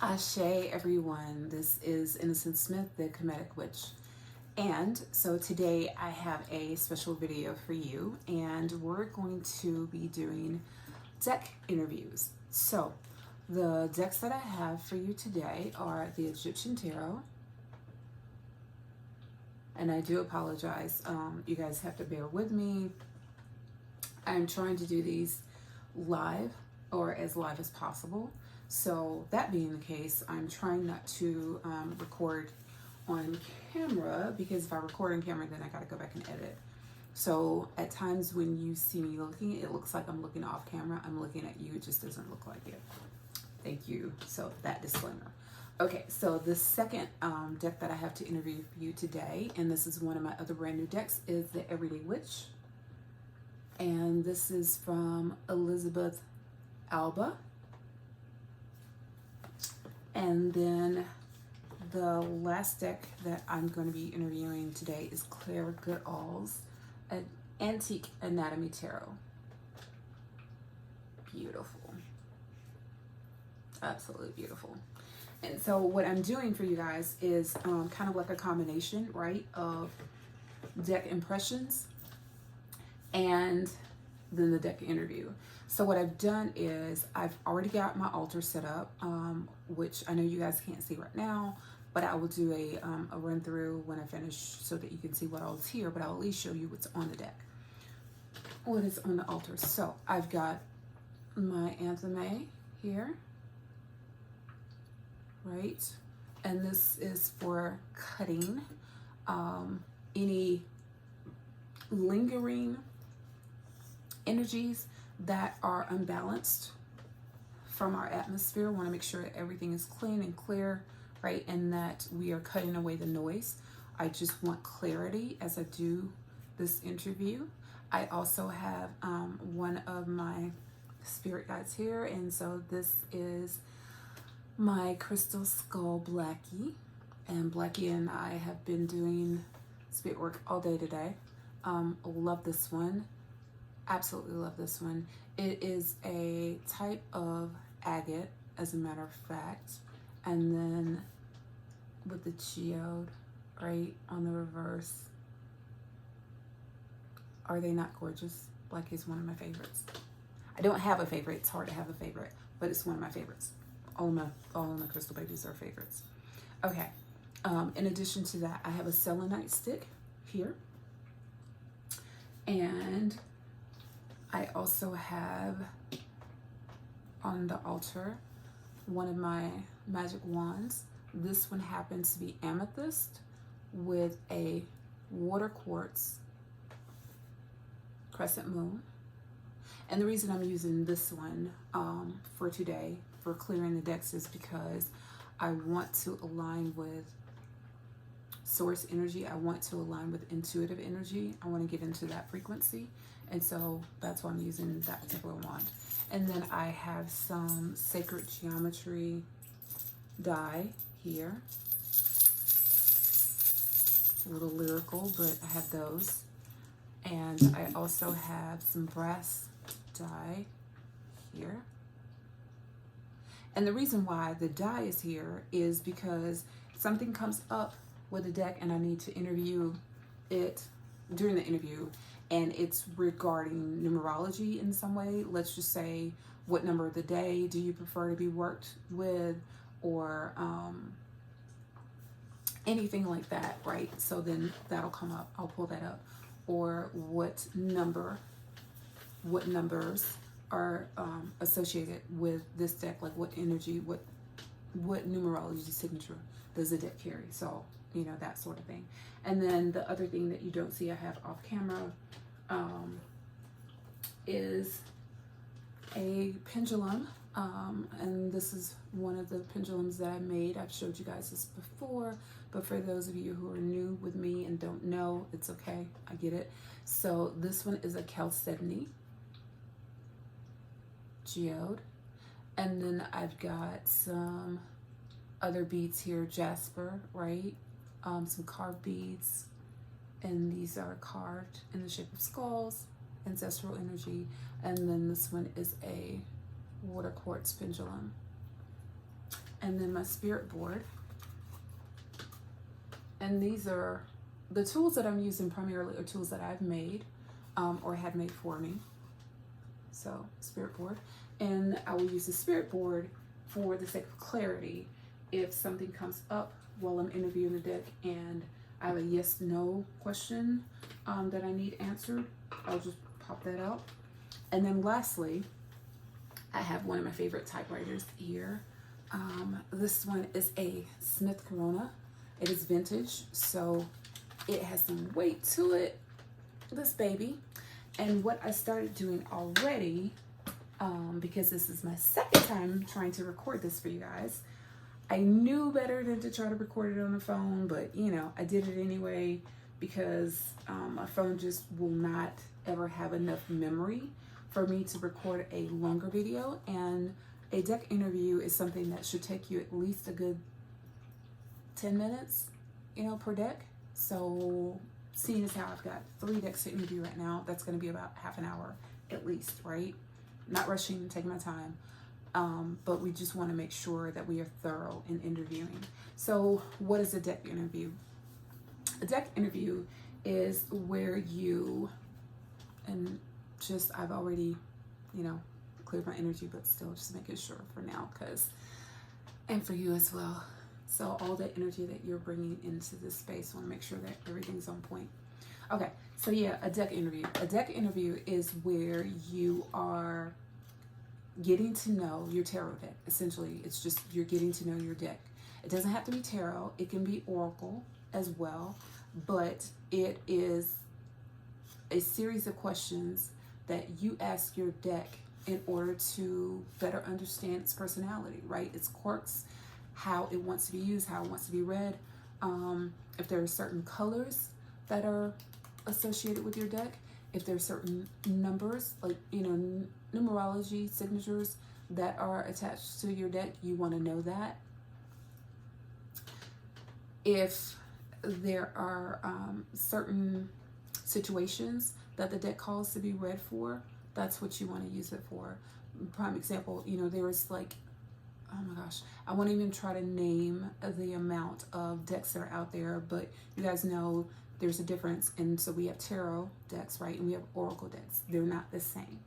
Ashe, everyone. This is Innocent Smith, the Comedic Witch. And so today I have a special video for you, and we're going to be doing deck interviews. So the decks that I have for you today are the Egyptian Tarot. And I do apologize. You guys have to bear with me. I'm trying to do these live or as live as possible. So that being the case, I'm trying not to record on camera, because if I record on camera, then I gotta go back and edit. So at times when you see me looking, it looks like I'm looking off camera. I'm looking at you, it just doesn't look like it. Thank you. So that disclaimer. Okay, so the second deck that I have to interview for you today, and this is one of my other brand new decks, is the Everyday Witch. And this is from Elizabeth Alba. And then the last deck that I'm going to be interviewing today is Claire Goodall's Antique Anatomy Tarot. Beautiful. Absolutely beautiful. And so what I'm doing for you guys is kind of like a combination, right, of deck impressions and then the deck interview. So what I've done is I've already got my altar set up, which I know you guys can't see right now, but I will do a run through when I finish so that you can see what all is here, but I'll at least show you what's on the deck, what is on the altar. So I've got my Antheme here, right? And this is for cutting any lingering energies that are unbalanced from our atmosphere. Want to make sure that everything is clean and clear, right? And that we are cutting away the noise. I just want clarity as I do this interview. I also have one of my spirit guides here, and so this is my crystal skull Blackie, and Blackie and I have been doing spirit work all day today. Love this one. Absolutely love this one. It is a type of agate, as a matter of fact, and then with the geode right on the reverse. Are they not gorgeous? Blackie is one of my favorites. I don't have a favorite. It's hard to have a favorite, but it's one of my favorites. All of my crystal babies are favorites. Okay. In addition to that, I have a selenite stick here, and I also have on the altar one of my magic wands. This one happens to be amethyst with a water quartz crescent moon. And the reason I'm using this one for today, for clearing the decks, is because I want to align with source energy. I want to align with intuitive energy. I want to get into that frequency. And so that's why I'm using that particular wand. And then I have some sacred geometry die here. A little lyrical, but I have those. And I also have some brass die here. And the reason why the die is here is because something comes up with the deck and I need to interview it during the interview, and it's regarding numerology in some way. Let's just say, what number of the day do you prefer to be worked with, or anything like that, right? So then that'll come up. I'll pull that up. Or what numbers are associated with this deck, like what energy, what numerology signature does the deck carry? So, you know, that sort of thing. And then the other thing that you don't see I have off camera is a pendulum. And this is one of the pendulums that I made. I've showed you guys this before, but for those of you who are new with me and don't know, it's okay. I get it. So this one is a chalcedony geode. And then I've got some other beads here, jasper, right? Some carved beads, and these are carved in the shape of skulls, ancestral energy. And then this one is a water quartz pendulum. and then my spirit board. And these are the tools that I'm using primarily are tools that I've made or had made for me. So spirit board, and I will use the spirit board for the sake of clarity. If something comes up while I'm interviewing the deck and I have a yes no question that I need answered, I'll just pop that out. And then lastly, I have one of my favorite typewriters here. This one is a Smith Corona. It is vintage, so it has some weight to it, this baby. And what I started doing already, because this is my second time trying to record this for you guys, I knew better than to try to record it on the phone, but you know, I did it anyway because my phone just will not ever have enough memory for me to record a longer video. And a deck interview is something that should take you at least a good 10 minutes, you know, per deck. So seeing as how I've got 3 decks to interview right now, that's going to be about half an hour at least, right? Not rushing, taking my time. But we just want to make sure that we are thorough in interviewing. So what is a deck interview? A deck interview is where you, and just, I've already, you know, cleared my energy, but still just making sure for now, because, and for you as well. So all the energy that you're bringing into this space, I want to make sure that everything's on point. Okay, so yeah, a deck interview. A deck interview is where you are getting to know your tarot deck. Essentially, it's just you're getting to know your deck. It doesn't have to be tarot. It can be oracle as well, but it is a series of questions that you ask your deck in order to better understand its personality, right? Its quirks, how it wants to be used, how it wants to be read. If there are certain colors that are associated with your deck, if there are certain numbers, like, you know, numerology signatures that are attached to your deck, you want to know that. If there are certain situations that the deck calls to be read for, that's what you want to use it for. Prime example, you know, there's like, oh my gosh, I won't even try to name the amount of decks that are out there, but you guys know there's a difference. And so we have tarot decks, right? And we have oracle decks. They're not the same.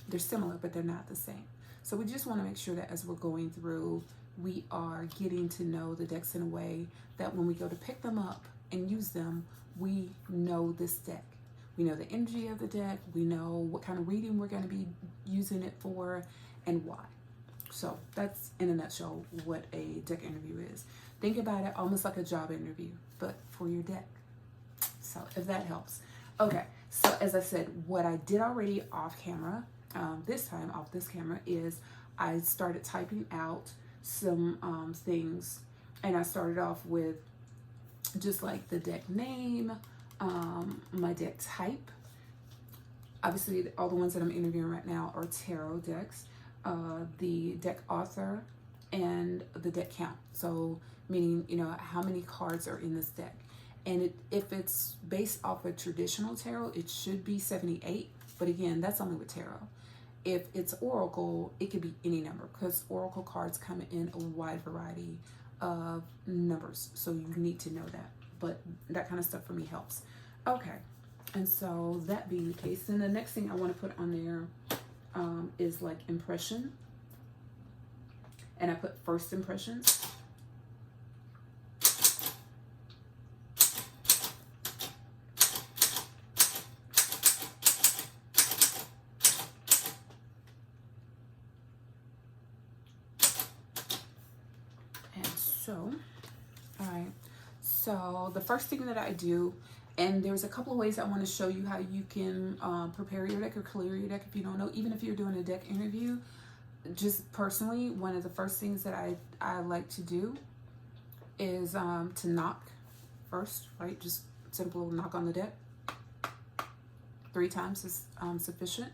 They're similar, but they're not the same. So we just want to make sure that as we're going through, we are getting to know the decks in a way that when we go to pick them up and use them, we know this deck. We know the energy of the deck. We know what kind of reading we're going to be using it for and why. So that's in a nutshell what a deck interview is. Think about it almost like a job interview, but for your deck. So if that helps. Okay, so as I said, what I did already off camera, this time off this camera, is I started typing out some things, and I started off with just like the deck name, my deck type. Obviously, all the ones that I'm interviewing right now are tarot decks, the deck author, and the deck count. So meaning, you know, how many cards are in this deck. And if it's based off of traditional tarot, it should be 78. But again, that's only with tarot. If it's oracle, it could be any number, because oracle cards come in a wide variety of numbers. So you need to know that. But that kind of stuff for me helps. Okay. And so that being the case, then the next thing I want to put on there is like impression. And I put first impressions. So, all right, so the first thing that I do, and there's a couple of ways I want to show you how you can prepare your deck or clear your deck if you don't know, even if you're doing a deck interview. Just personally, one of the first things that I like to do is to knock first, right? Just simple knock on the deck. 3 times is sufficient.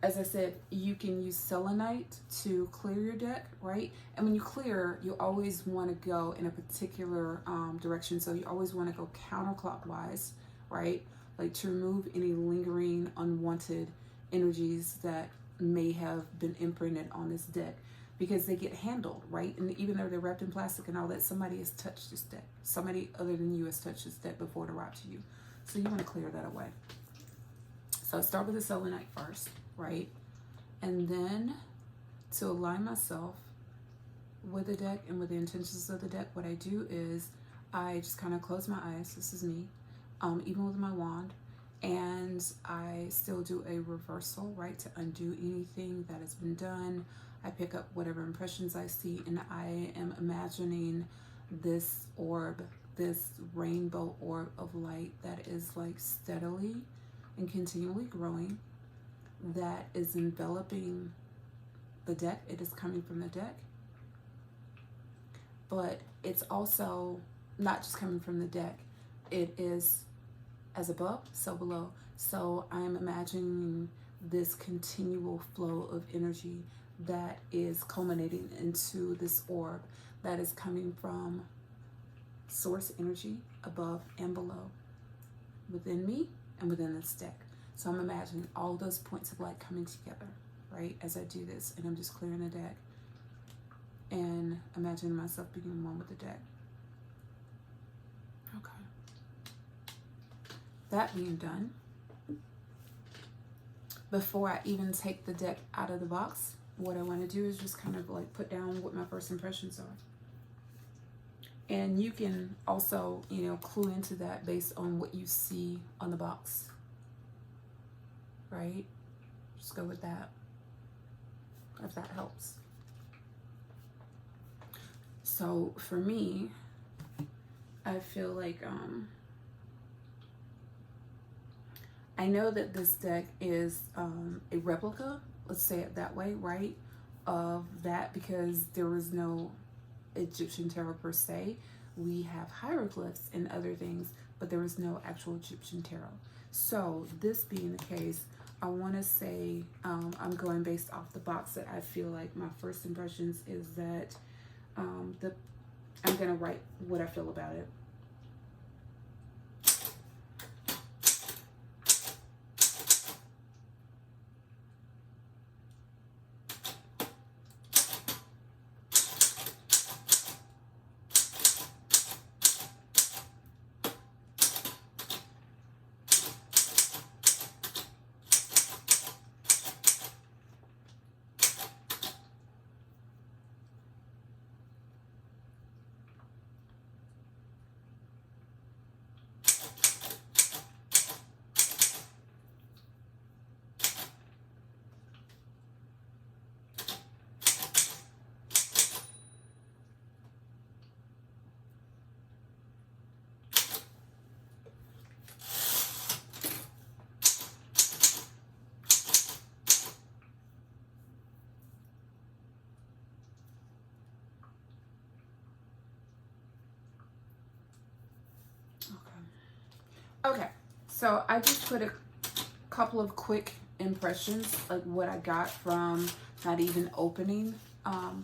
As I said, you can use selenite to clear your deck, right? And when you clear, you always want to go in a particular direction. So you always want to go counterclockwise, right? Like to remove any lingering, unwanted energies that may have been imprinted on this deck. because they get handled, right? And even though they're wrapped in plastic and all that, somebody has touched this deck. Somebody other than you has touched this deck before it arrived to you. So you want to clear that away. So I start with the selenite first, right? And then to align myself with the deck and with the intentions of the deck, what I do is I just kind of close my eyes. This is me, even with my wand. And I still do a reversal, right, to undo anything that has been done. I pick up whatever impressions I see, and I am imagining this orb, this rainbow orb of light that is like steadily and continually growing, that is enveloping the deck. It is coming from the deck, but it's also not just coming from the deck. It is as above, so below. So I'm imagining this continual flow of energy that is culminating into this orb that is coming from source energy above and below, within me and within this deck. So I'm imagining all those points of light coming together, right, as I do this. And I'm just clearing the deck and imagining myself being one with the deck. Okay. That being done, before I even take the deck out of the box, what I want to do is just kind of like put down what my first impressions are. And you can also, you know, clue into that based on what you see on the box, right? Just go with that, if that helps. So for me, I feel like I know that this deck is a replica, let's say it that way, right, of that, because there was no Egyptian tarot per se. We have hieroglyphs and other things, but there was no actual Egyptian tarot. So this being the case, I want to say I'm going based off the box, that I feel like my first impressions is that I'm going to write what I feel about it. Okay, so I just put a couple of quick impressions, like what I got from not even opening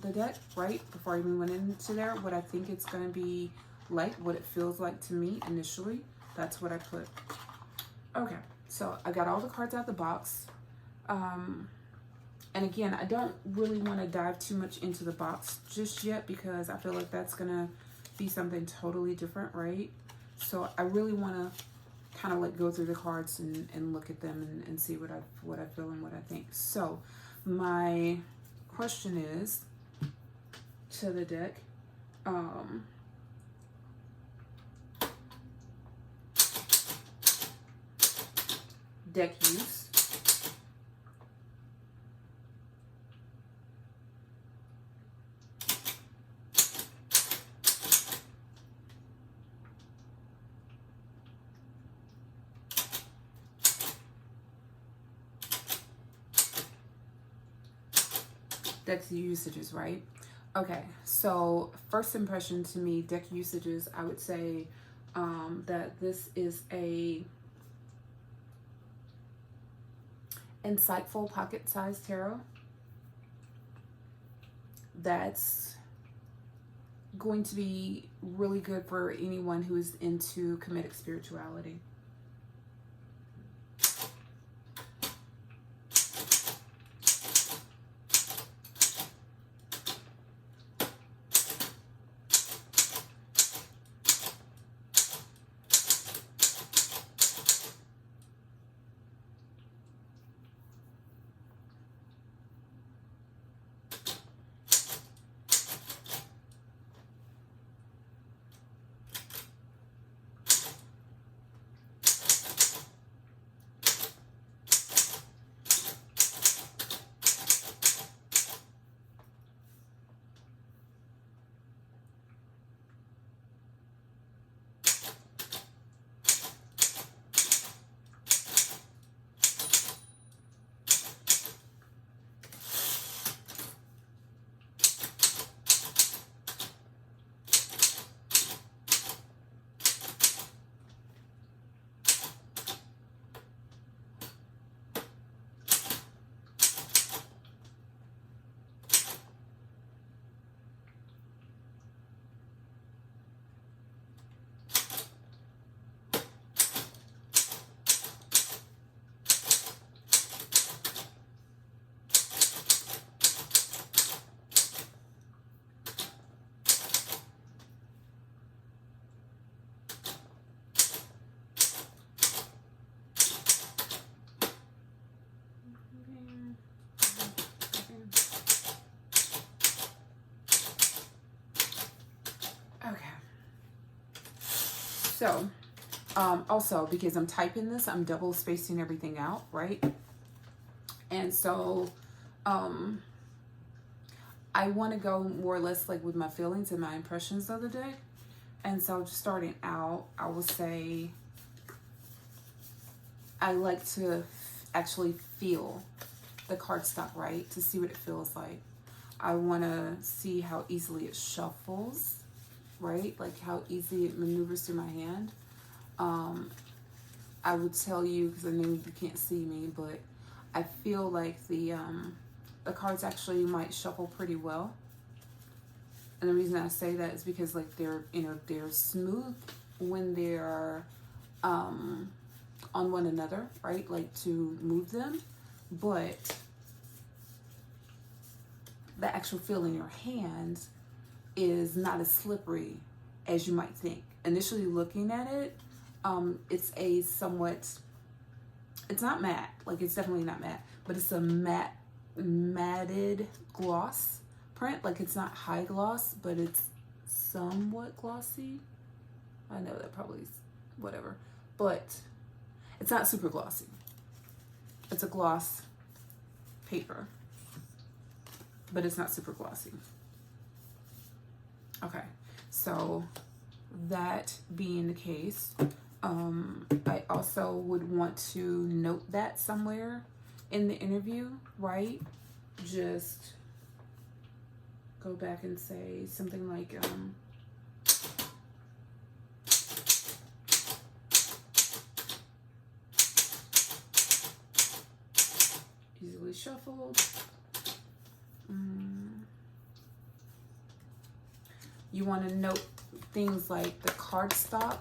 the deck, right, before I even went into there, what I think it's going to be like, what it feels like to me initially. That's what I put. Okay, so I got all the cards out of the box. And again, I don't really want to dive too much into the box just yet, because I feel like that's going to be something totally different, right? So I really want to kind of like go through the cards and look at them and see what I feel and what I think. So my question is to the deck, deck use, deck usages, right? Okay, so first impression to me, deck usages, I would say that this is a insightful pocket-sized tarot that's going to be really good for anyone who is into comedic spirituality. So, also, because I'm typing this, I'm double spacing everything out, right? And so, I want to go more or less like with my feelings and my impressions of the deck. And so just starting out, I will say I like to actually feel the cardstock, right? To see what it feels like. I want to see how easily it shuffles, right? Like how easy it maneuvers through my hand. I would tell you, because I know you can't see me, but I feel like the cards actually might shuffle pretty well. And the reason I say that is because like they're, you know, they're smooth when they're on one another, right? Like to move them, but the actual feel in your hand is not as slippery as you might think. Initially looking at it, it's a somewhat, it's not matte, like it's definitely not matte, but it's a matted gloss print. Like it's not high gloss, but it's somewhat glossy. I know that probably is whatever, but it's not super glossy. It's a gloss paper, but it's not super glossy. Okay, so that being the case, I also would want to note that somewhere in the interview, right? Just go back and say something like, easily shuffled. You want to note things like the cardstock,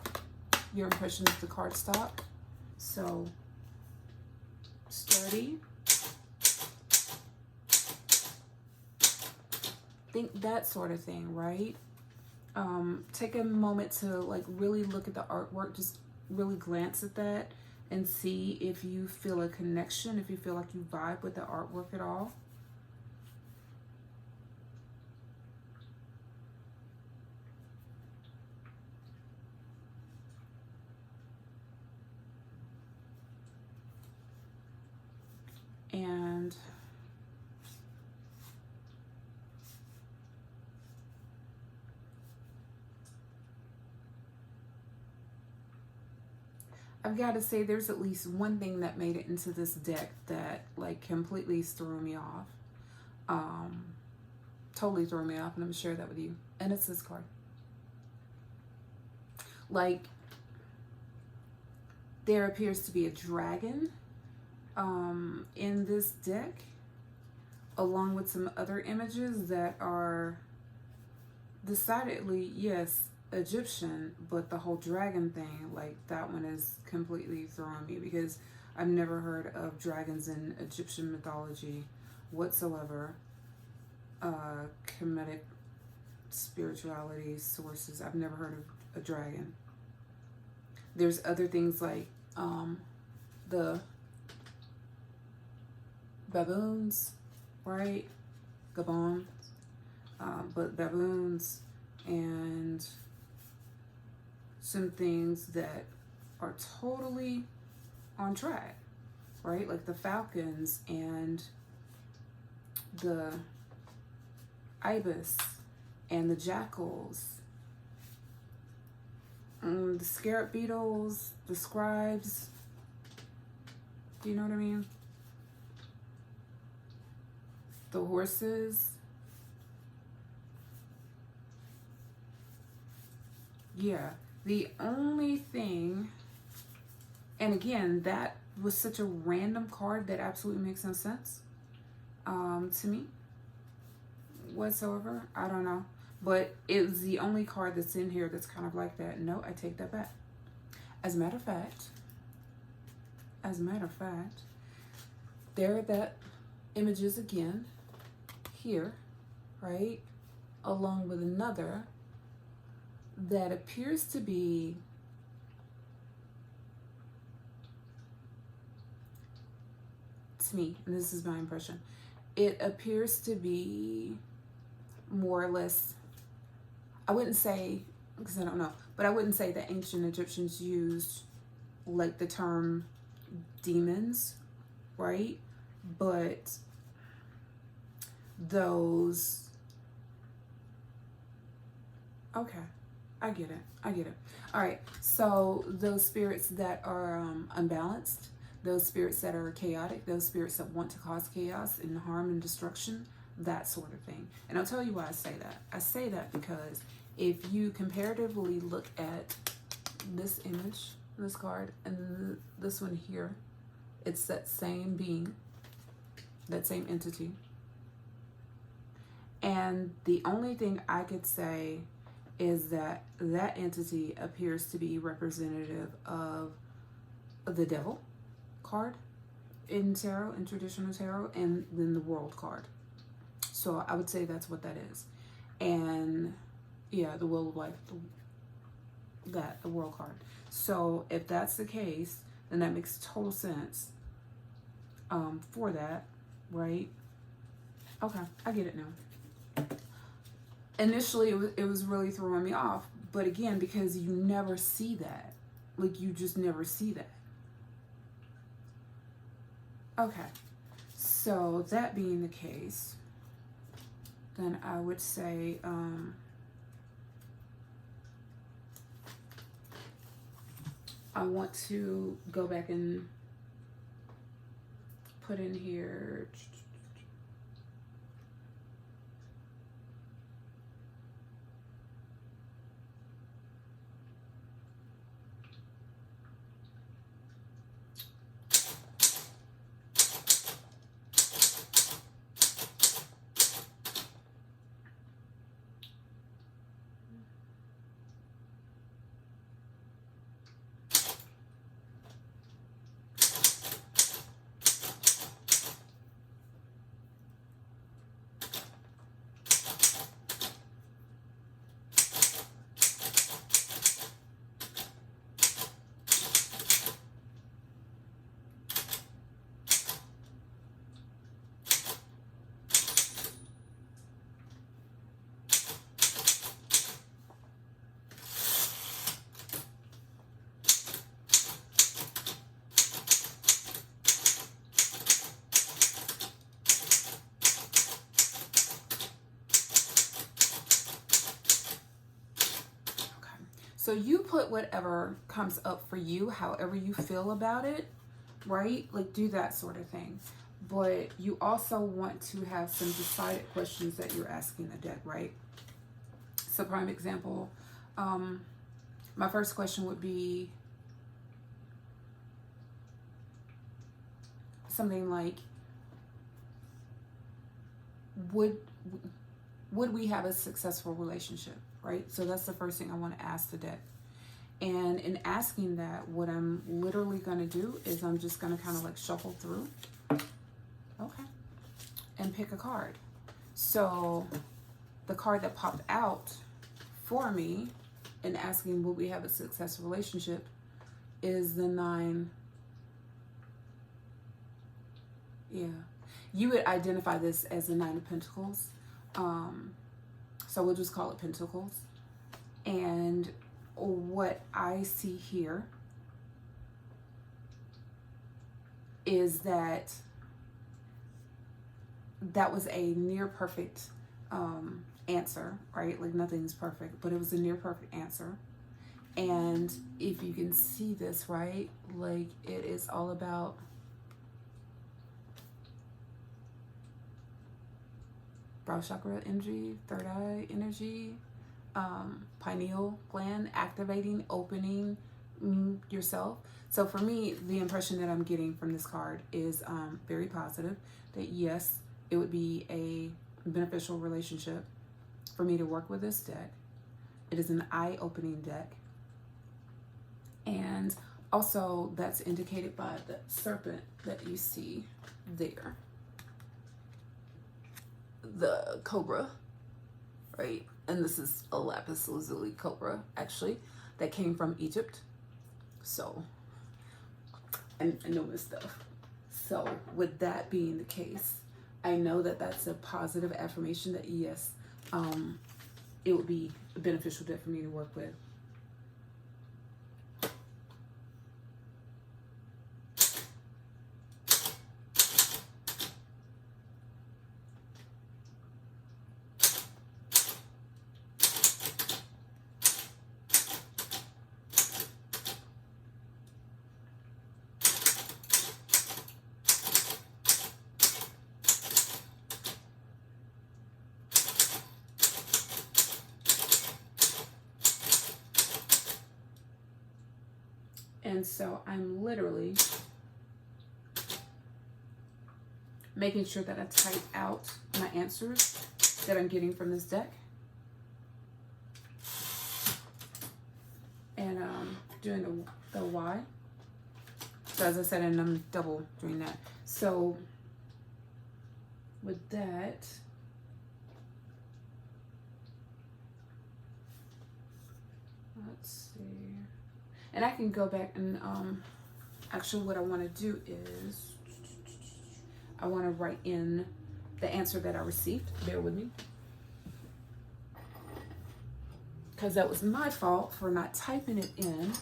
your impression of the cardstock. So, sturdy. Think that sort of thing, right? Take a moment to like really look at the artwork, just really glance at that and see if you feel a connection, if you feel like you vibe with the artwork at all. And I've got to say there's at least one thing that made it into this deck that like completely threw me off. Totally threw me off, and I'm gonna share that with you. And it's this card. Like there appears to be a dragon in this deck, along with some other images that are decidedly, yes, Egyptian, but the whole dragon thing, like that one is completely throwing me because I've never heard of dragons in Egyptian mythology whatsoever. Kemetic spirituality sources, I've never heard of a dragon. There's other things like the baboons, right? Gabon, but baboons and some things that are totally on track, right? Like the falcons and the ibis and the jackals, the scarab beetles, the scribes. Do you know what I mean? The horses. Yeah. The only thing, and again, that was such a random card that absolutely makes no sense to me whatsoever. I don't know. But it was the only card that's in here that's kind of like that. No, I take that back. As a matter of fact, there are that images again here, right? Along with another that appears to be to me, and this is my impression, it appears to be more or less, I wouldn't say because I don't know, but I wouldn't say that ancient Egyptians used like the term demons, right? But those, okay, I get it. I get it. All right. So those spirits that are unbalanced, those spirits that are chaotic, those spirits that want to cause chaos and harm and destruction, that sort of thing. And I'll tell you why I say that. I say that because if you comparatively look at this image, this card, and this one here, it's that same being, that same entity. And the only thing I could say is that that entity appears to be representative of the devil card in tarot, in traditional tarot, and then the world card. So I would say that's what that is. And yeah, the wheel of life, the world card. So if that's the case, then that makes total sense for that, right? Okay, I get it now. Initially, it was really throwing me off. But again, because you never see that. Like, you just never see that. Okay, so that being the case, then I would say, I want to go back and put in here. So you put whatever comes up for you, however you feel about it, right? Like, do that sort of thing. But you also want to have some decided questions that you're asking the deck, right? So prime example, my first question would be something like, would we have a successful relationship, right? So that's the first thing I want to ask the deck. And in asking that, what I'm literally going to do is I'm just going to kind of like shuffle through, okay, and pick a card. So the card that popped out for me in asking, will we have a successful relationship, is the 9. Yeah, you would identify this as the 9 of Pentacles. So we'll just call it Pentacles. And what I see here is that that was a near perfect answer, right? Like, nothing's perfect, but it was a near perfect answer. And if you can see this, right, like, it is all about brow chakra energy, third eye energy, pineal gland activating, opening yourself. So for me, the impression that I'm getting from this card is very positive, that yes, it would be a beneficial relationship for me to work with this deck. It is an eye-opening deck. And also that's indicated by the serpent that you see there. The cobra, right? And this is a lapis lazuli cobra, actually, that came from Egypt. So I know this stuff. So with that being the case, I know that that's a positive affirmation that yes, it would be a beneficial deck for me to work with. And so I'm literally making sure that I type out my answers that I'm getting from this deck. And doing the Y. So as I said, and I'm double doing that. So with that, let's see. And I can go back and actually what I want to do is I want to write in the answer that I received. Bear with me. Because that was my fault for not typing it in.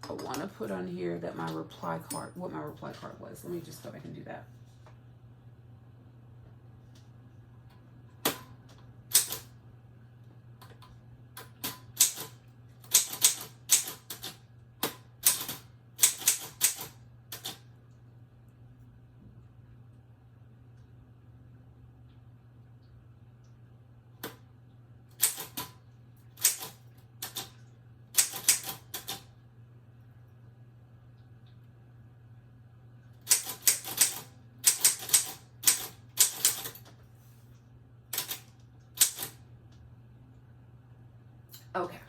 I want to put on here that my reply card, what my reply card was. Let me just go back and do that. Okay.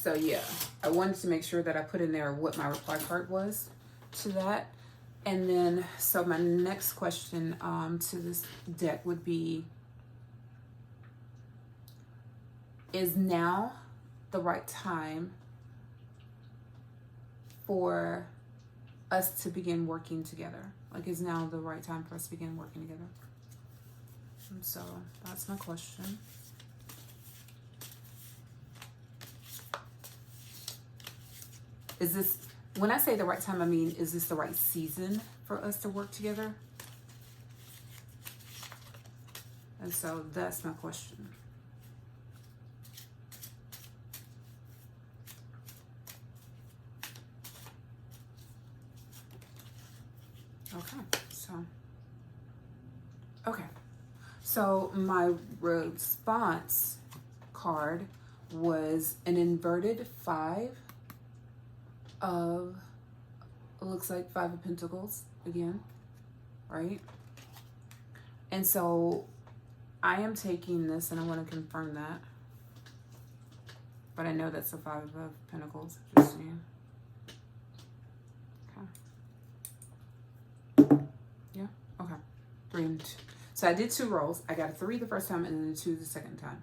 So yeah, I wanted to make sure that I put in there what my reply card was to that. And then, so my next question to this deck would be, is now the right time for us to begin working together? Like, is now the right time for us to begin working together? And so that's my question. Is this, when I say the right time, I mean, is this the right season for us to work together? And so that's my question. Okay. So my response card was an inverted 5 of, it looks like 5 of Pentacles again, right? And so I am taking this, and I want to confirm that, but I know that's the 5 of Pentacles, just saying. Okay. Yeah, okay. 3 and 2. So I did 2 rolls. I got a 3 the first time and then a 2 the second time.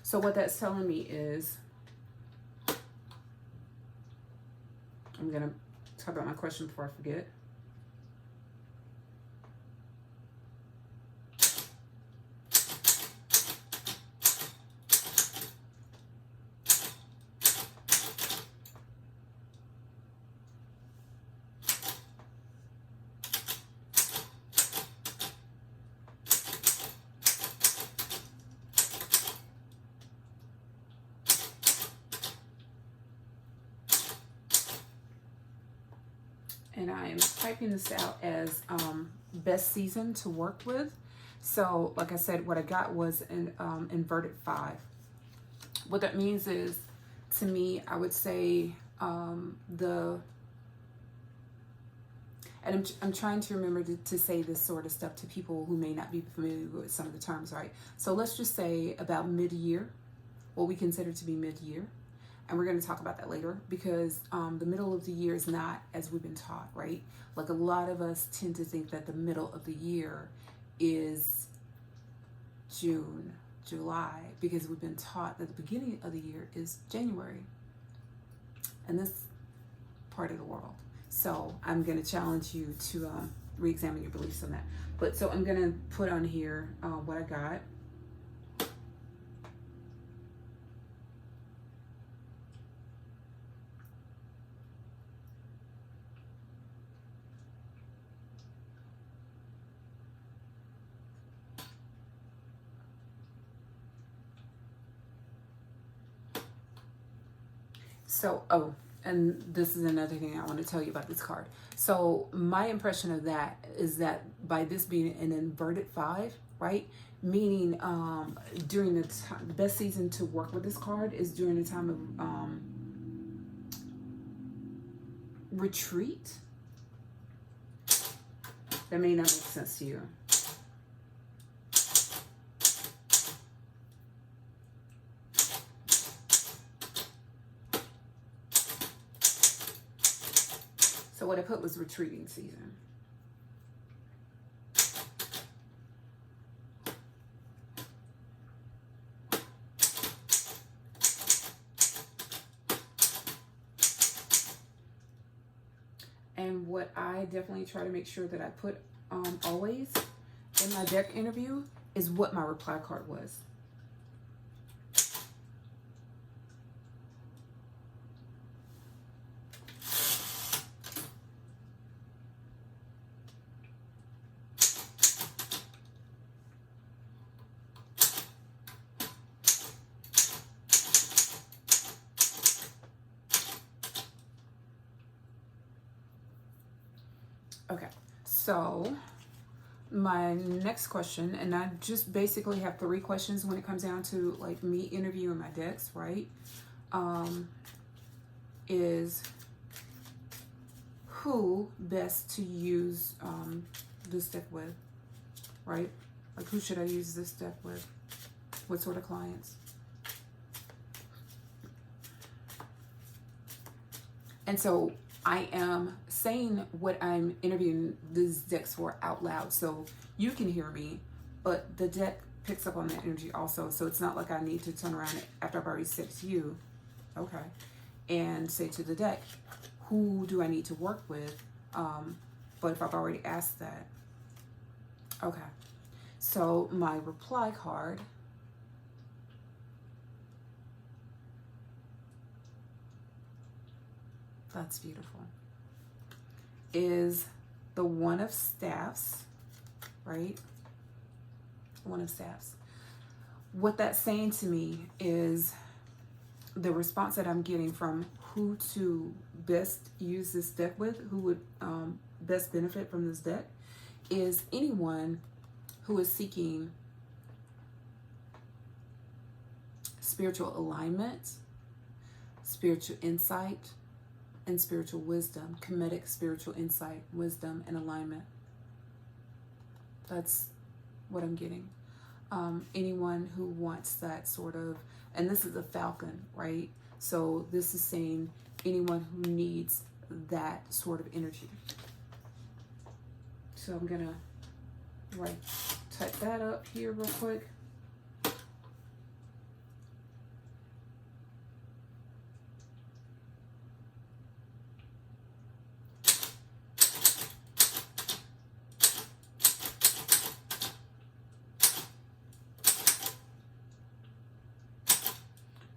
So what that's telling me is, I'm going to talk about my question before I forget. And I am typing this out as best season to work with. So like I said, what I got was an inverted 5. What that means is, to me, I would say and I'm trying to remember to say this sort of stuff to people who may not be familiar with some of the terms, right? So let's just say about mid-year, what we consider to be mid-year. And we're going to talk about that later, because the middle of the year is not as we've been taught, right? Like, a lot of us tend to think that the middle of the year is June, July, because we've been taught that the beginning of the year is January in this part of the world. So I'm going to challenge you to re-examine your beliefs on that. But so I'm gonna put on here what I got. So, oh, and this is another thing I want to tell you about this card. So my impression of that is that by this being an inverted 5, right? Meaning during the best season to work with this card is during the time of retreat. That may not make sense to you. So what I put was retreating season. And what I definitely try to make sure that I put always in my deck interview is what my reply card was. Okay, so my next question, and I just basically have 3 questions when it comes down to like me interviewing my decks, right? Is who best to use this deck with, right? Like who should I use this deck with? What sort of clients? And so I am saying what I'm interviewing these decks for out loud, so you can hear me, but the deck picks up on that energy also. So it's not like I need to turn around after I've already said to you, okay, and say to the deck, who do I need to work with? But if I've already asked that, okay. So my reply card that's beautiful, is the One of Staffs, right? One of Staffs. What that's saying to me is the response that I'm getting from who to best use this deck with, who would best benefit from this deck, is anyone who is seeking spiritual alignment, spiritual insight, and spiritual wisdom, comedic spiritual insight, wisdom, and alignment. That's what I'm getting. Anyone who wants that sort of, and this is a falcon, right? So this is saying anyone who needs that sort of energy. So I'm gonna type that up here real quick.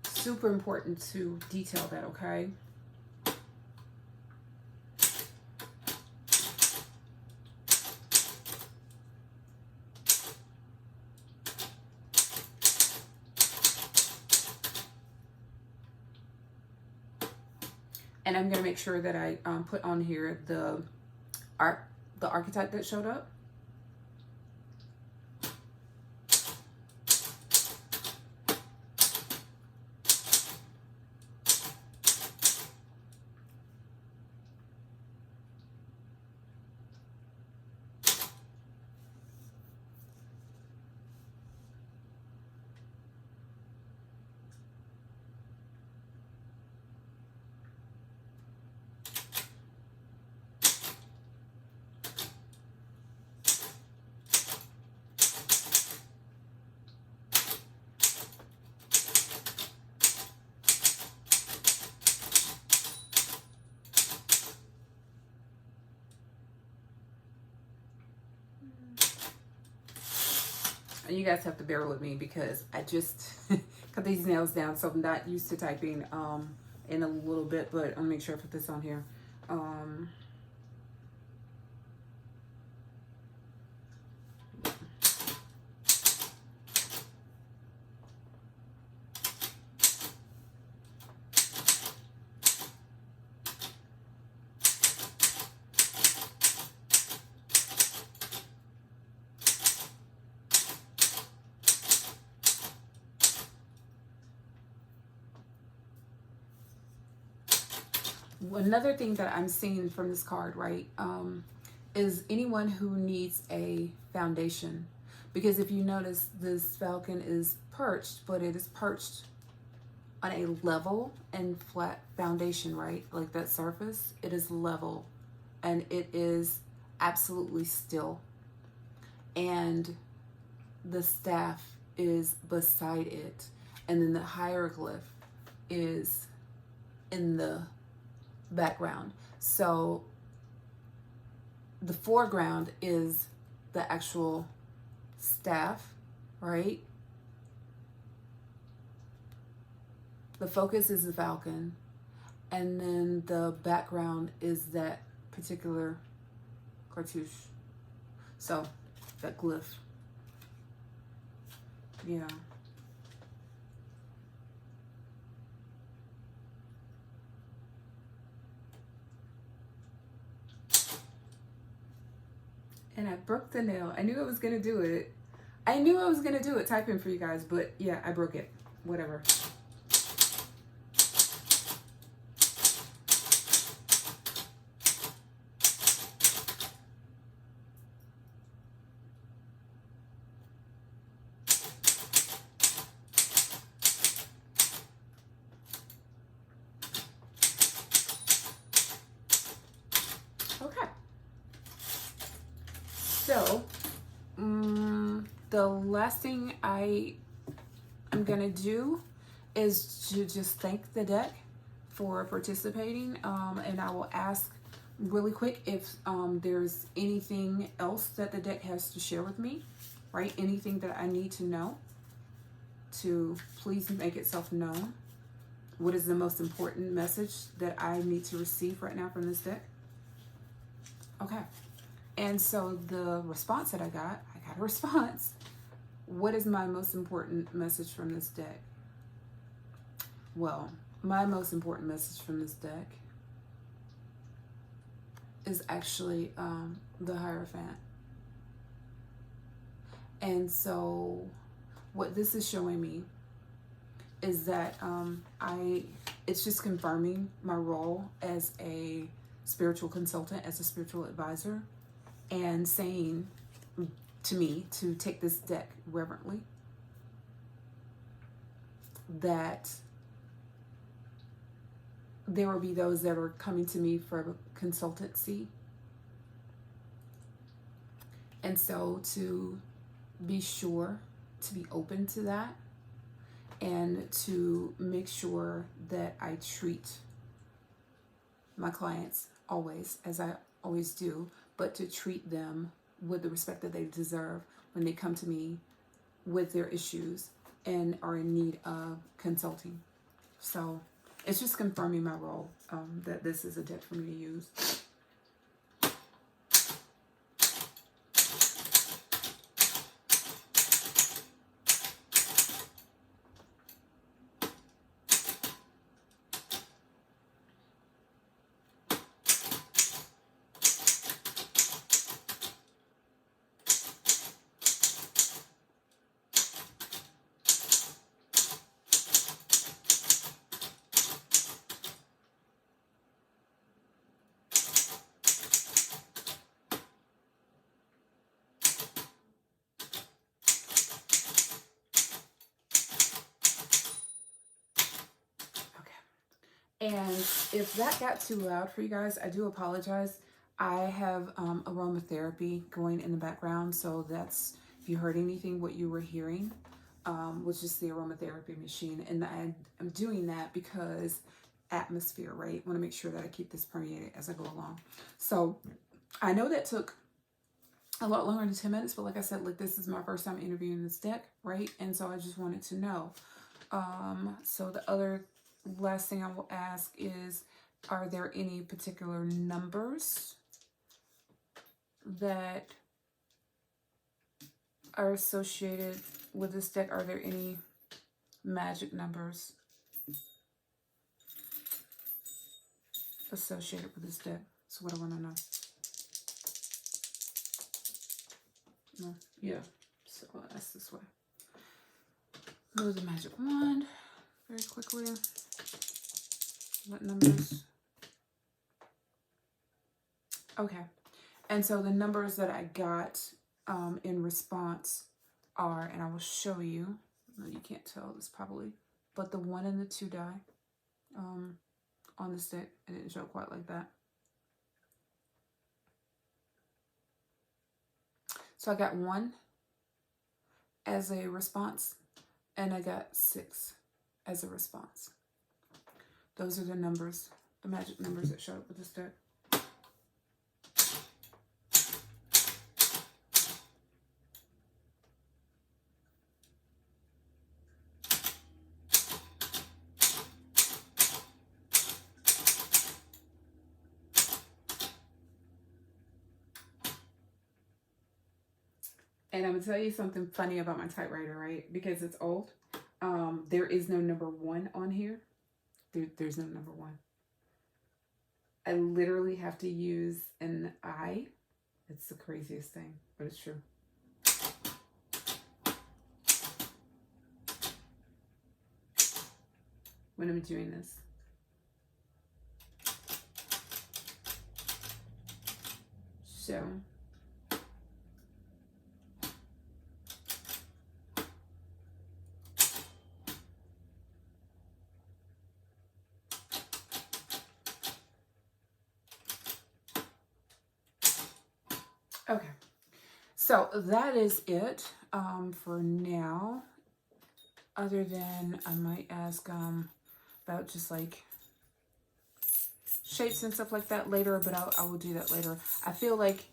Super important to detail that, okay? And I'm going to make sure that I put on here the archetype that showed up. And you guys have to bear with me because I just cut these nails down, so I'm not used to typing in a little bit, but I'll make sure I put this on here. Another thing that I'm seeing from this card, right, is anyone who needs a foundation. Because if you notice, this falcon is perched, but it is perched on a level and flat foundation, right? Like that surface, it is level and it is absolutely still. And the staff is beside it. And then the hieroglyph is in the background. So the foreground is the actual staff, right? The focus is the falcon, and then the background is that particular cartouche. So that glyph. Yeah. And I broke the nail. I knew I was gonna do it. I knew I was gonna do it typing for you guys, but yeah, I broke it. Whatever. Okay. So, the last thing I'm gonna do is to just thank the deck for participating, and I will ask really quick if there's anything else that the deck has to share with me, right? Anything that I need to know, to please make itself known. What is the most important message that I need to receive right now from this deck? Okay. And so the response that I got a response. What is my most important message from this deck? Well, my most important message from this deck is actually the Hierophant. And so what this is showing me is that it's just confirming my role as a spiritual consultant, as a spiritual advisor, and saying to me to take this deck reverently, that there will be those that are coming to me for consultancy. And so to be sure to be open to that, and to make sure that I treat my clients always, as I always do, but to treat them with the respect that they deserve when they come to me with their issues and are in need of consulting. So it's just confirming my role, that this is a deck for me to use. And if that got too loud for you guys, I do apologize. I have aromatherapy going in the background, so that's, if you heard anything, what you were hearing was just the aromatherapy machine. And I'm doing that because atmosphere, right? I want to make sure that I keep this permeated as I go along. So I know that took a lot longer than 10 minutes, but like I said, like this is my first time interviewing this deck, right? And so I just wanted to know. So the other last thing I will ask is, are there any particular numbers that are associated with this deck? Are there any magic numbers associated with this deck? That's what I want to know. No. Yeah. So that's this way. Move the magic wand very quickly. What numbers? Okay. And so the numbers that I got in response are, and I will show you. No, you can't tell this probably, but the 1 and the 2 die on this deck. It didn't show quite like that. So I got 1 as a response, and I got 6 as a response. Those are the numbers, the magic numbers that show up with this deck. And I'm going to tell you something funny about my typewriter, right? Because it's old. There is no number 1 on here. There's no number 1. I literally have to use an I. It's the craziest thing, but it's true. When I'm doing this. So. Okay, so that is it for now, other than I might ask about just like shapes and stuff like that later, but I will do that later. I feel like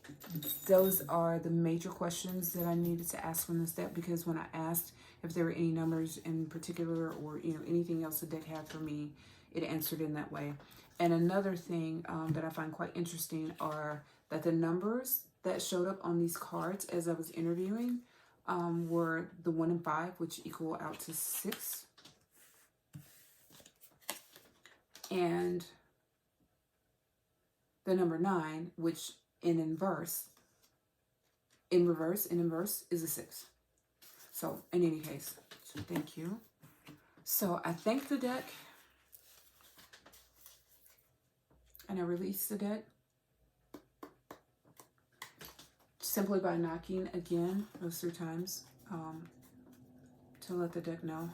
those are the major questions that I needed to ask from this deck, because when I asked if there were any numbers in particular or, you know, anything else the deck had for me, it answered in that way. And another thing that I find quite interesting are that the numbers that showed up on these cards as I was interviewing were the 1 and 5, which equal out to 6. And the number 9, which in reverse is a 6. So in any case, thank you. So I thank the deck and I release the deck simply by knocking again those 3 times to let the deck know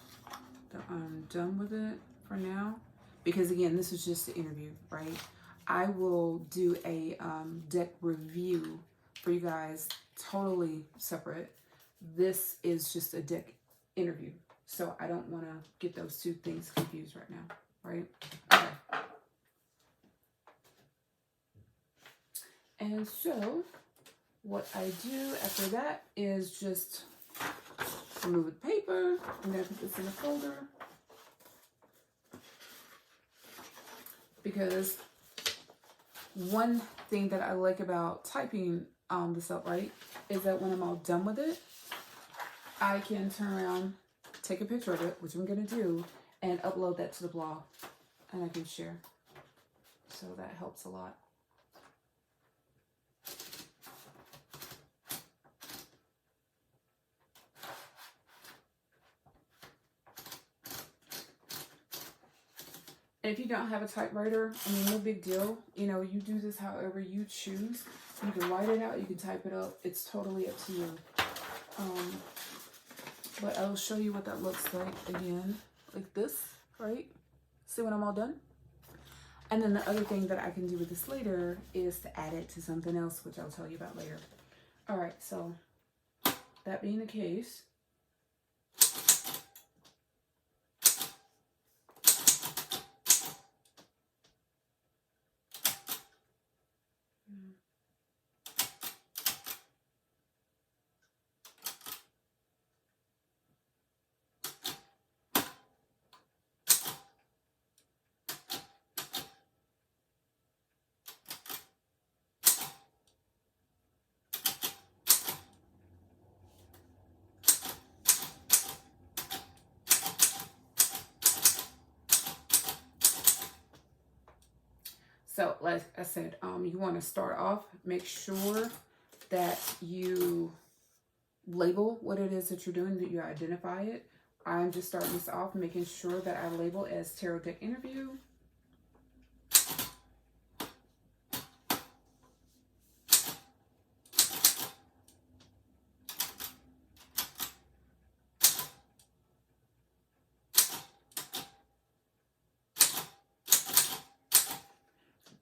that I'm done with it for now. Because again, this is just the interview, right? I will do a deck review for you guys, totally separate. This is just a deck interview. So I don't want to get those 2 things confused right now, right? Okay. And so what I do after that is just remove the paper. I'm going to put this in a folder, because one thing that I like about typing this up, right, is that when I'm all done with it, I can turn around, take a picture of it, which I'm going to do, and upload that to the blog, and I can share. So that helps a lot. And if you don't have a typewriter, I mean, no big deal. You know, you do this however you choose. You can write it out, you can type it up. It's totally up to you. But I'll show you what that looks like again, like this, right? See when I'm all done? And then the other thing that I can do with this later is to add it to something else, which I'll tell you about later. All right, so that being the case, So like I said, you want to start off, make sure that you label what it is that you're doing, that you identify it. I'm just starting this off, making sure that I label as Tarot Deck Interview.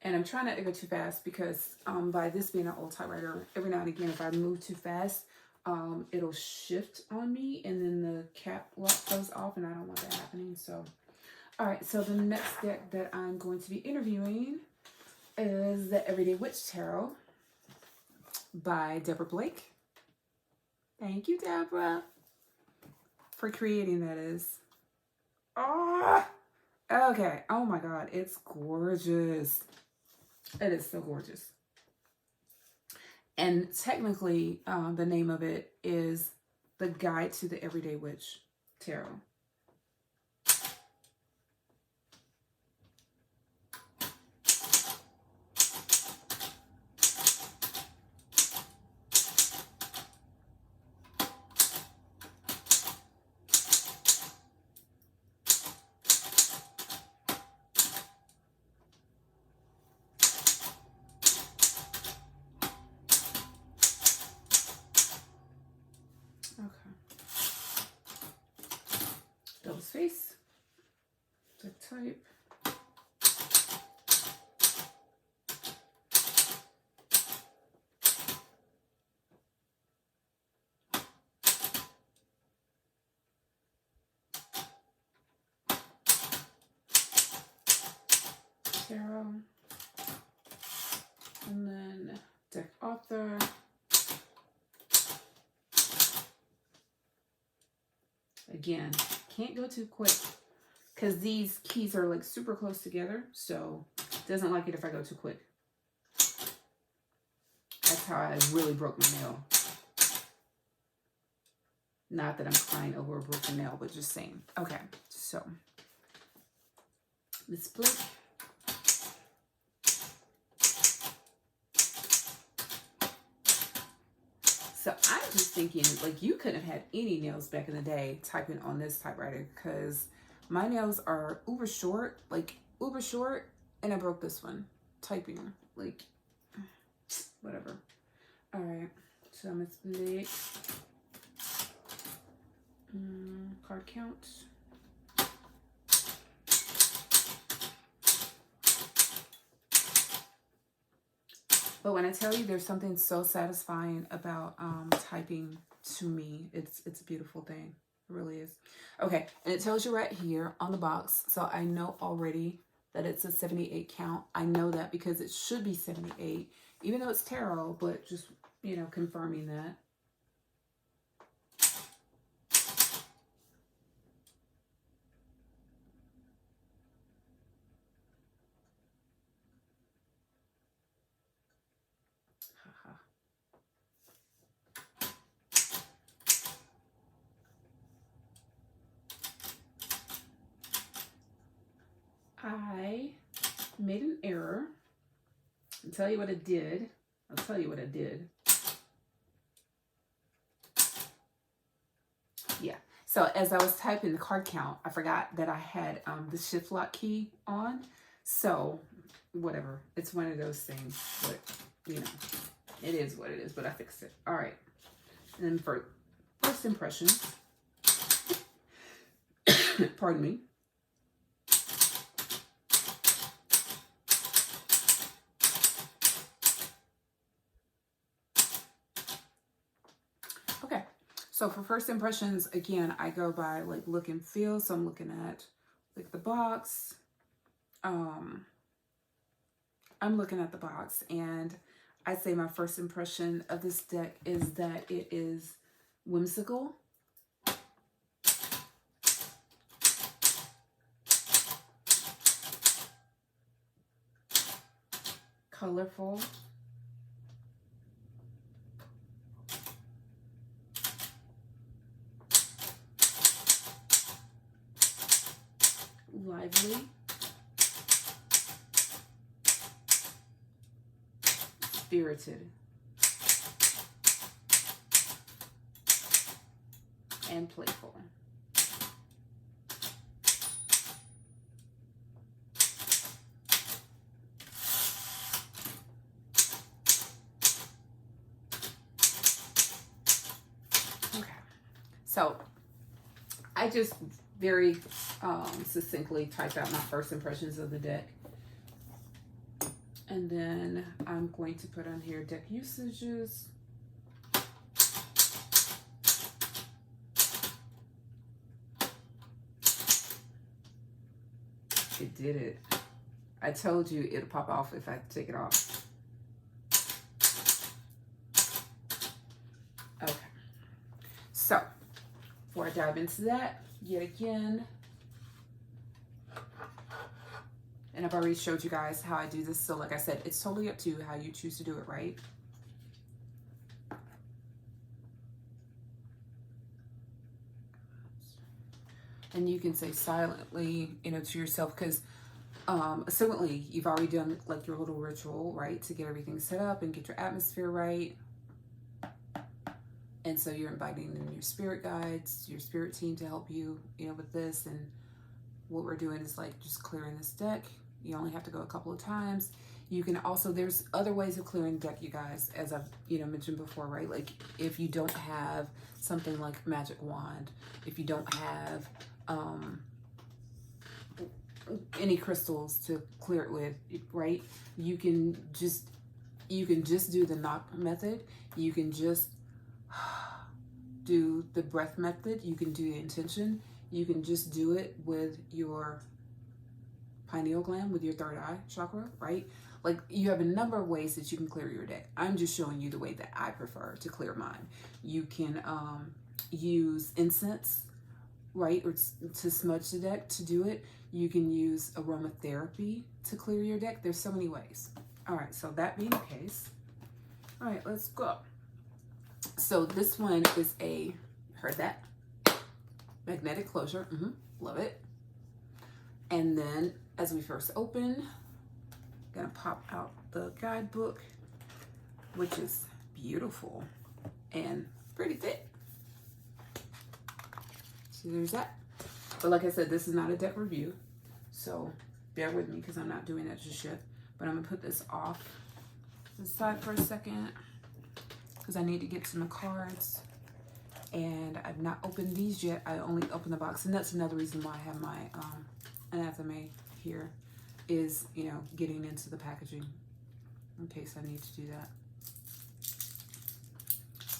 And I'm trying not to go too fast because by this being an old typewriter, every now and again, if I move too fast, it'll shift on me and then the cap lock goes off, and I don't want that happening. So, all right, so the next deck that I'm going to be interviewing is the Everyday Witch Tarot by Deborah Blake. Thank you, Deborah, for creating that is. Oh, okay. Oh my God, it's gorgeous. It is so gorgeous. And technically, the name of it is The Guide to the Everyday Witch Tarot. Double space, the type. Tarot. And then deck author. Again, can't go too quick because these keys are like super close together, so it doesn't like it if I go too quick. That's how I really broke my nail. Not that I'm crying over a broken nail, but just saying. Okay, so let's split. So I'm just thinking, like, you couldn't have had any nails back in the day typing on this typewriter, because my nails are uber short, like uber short, and I broke this one typing, like, whatever. All right, so I'm gonna split. Card count. But when I tell you there's something so satisfying about typing, to me, it's a beautiful thing. It really is. Okay, and it tells you right here on the box. So I know already that it's a 78 count. I know that because it should be 78, even though it's tarot, but just, you know, confirming that. I made an error. I'll tell you what I did. I'll tell you what I did. Yeah. So as I was typing the card count, I forgot that I had the shift lock key on. So whatever. It's one of those things. But, you know, it is what it is. But I fixed it. All right. And then for first impressions, pardon me. Okay, so for first impressions, again, I go by like look and feel. So I'm looking at like the box. I'm looking at the box, and I'd say my first impression of this deck is that it is whimsical. Colorful. Lively. spirited, and playful. Okay, so I just very succinctly typed out my first impressions of the deck. And then I'm going to put on here deck usages. It did it. I told you it'll pop off if I take it off. Okay. So, before I dive into that, yet again, and I've already showed you guys how I do this. So like I said, it's totally up to you how you choose to do it, right? And you can say silently, you know, to yourself, because certainly you've already done like your little ritual, right? To get everything set up and get your atmosphere right. And so you're inviting in your spirit guides, your spirit team to help you, you know, with this. And what we're doing is like just clearing this deck. You only have to go a couple of times. You can also, there's other ways of clearing the deck, you guys, as I've, you know, mentioned before, right? Like if you don't have something like magic wand, if you don't have any crystals to clear it with, right? You can just do the knock method. You can just do the breath method. You can do the intention. You can just do it with your pineal gland, with your third eye chakra, right? Like you have a number of ways that you can clear your deck. I'm just showing you the way that I prefer to clear mine. You can use incense, right? Or to smudge the deck to do it. You can use aromatherapy to clear your deck. There's so many ways. All right, so that being the case, all right, let's go. So this one is heard that? Magnetic closure, love it. And then as we first open, gonna pop out the guidebook, which is beautiful and pretty thick. So there's that. But like I said, this is not a deck review, so bear with me because I'm not doing that just yet. But I'm gonna put this off to the side for a second because I need to get to my cards. And I've not opened these yet. I only opened the box, and that's another reason why I have my anathema here, is, you know, getting into the packaging in case I need to do that.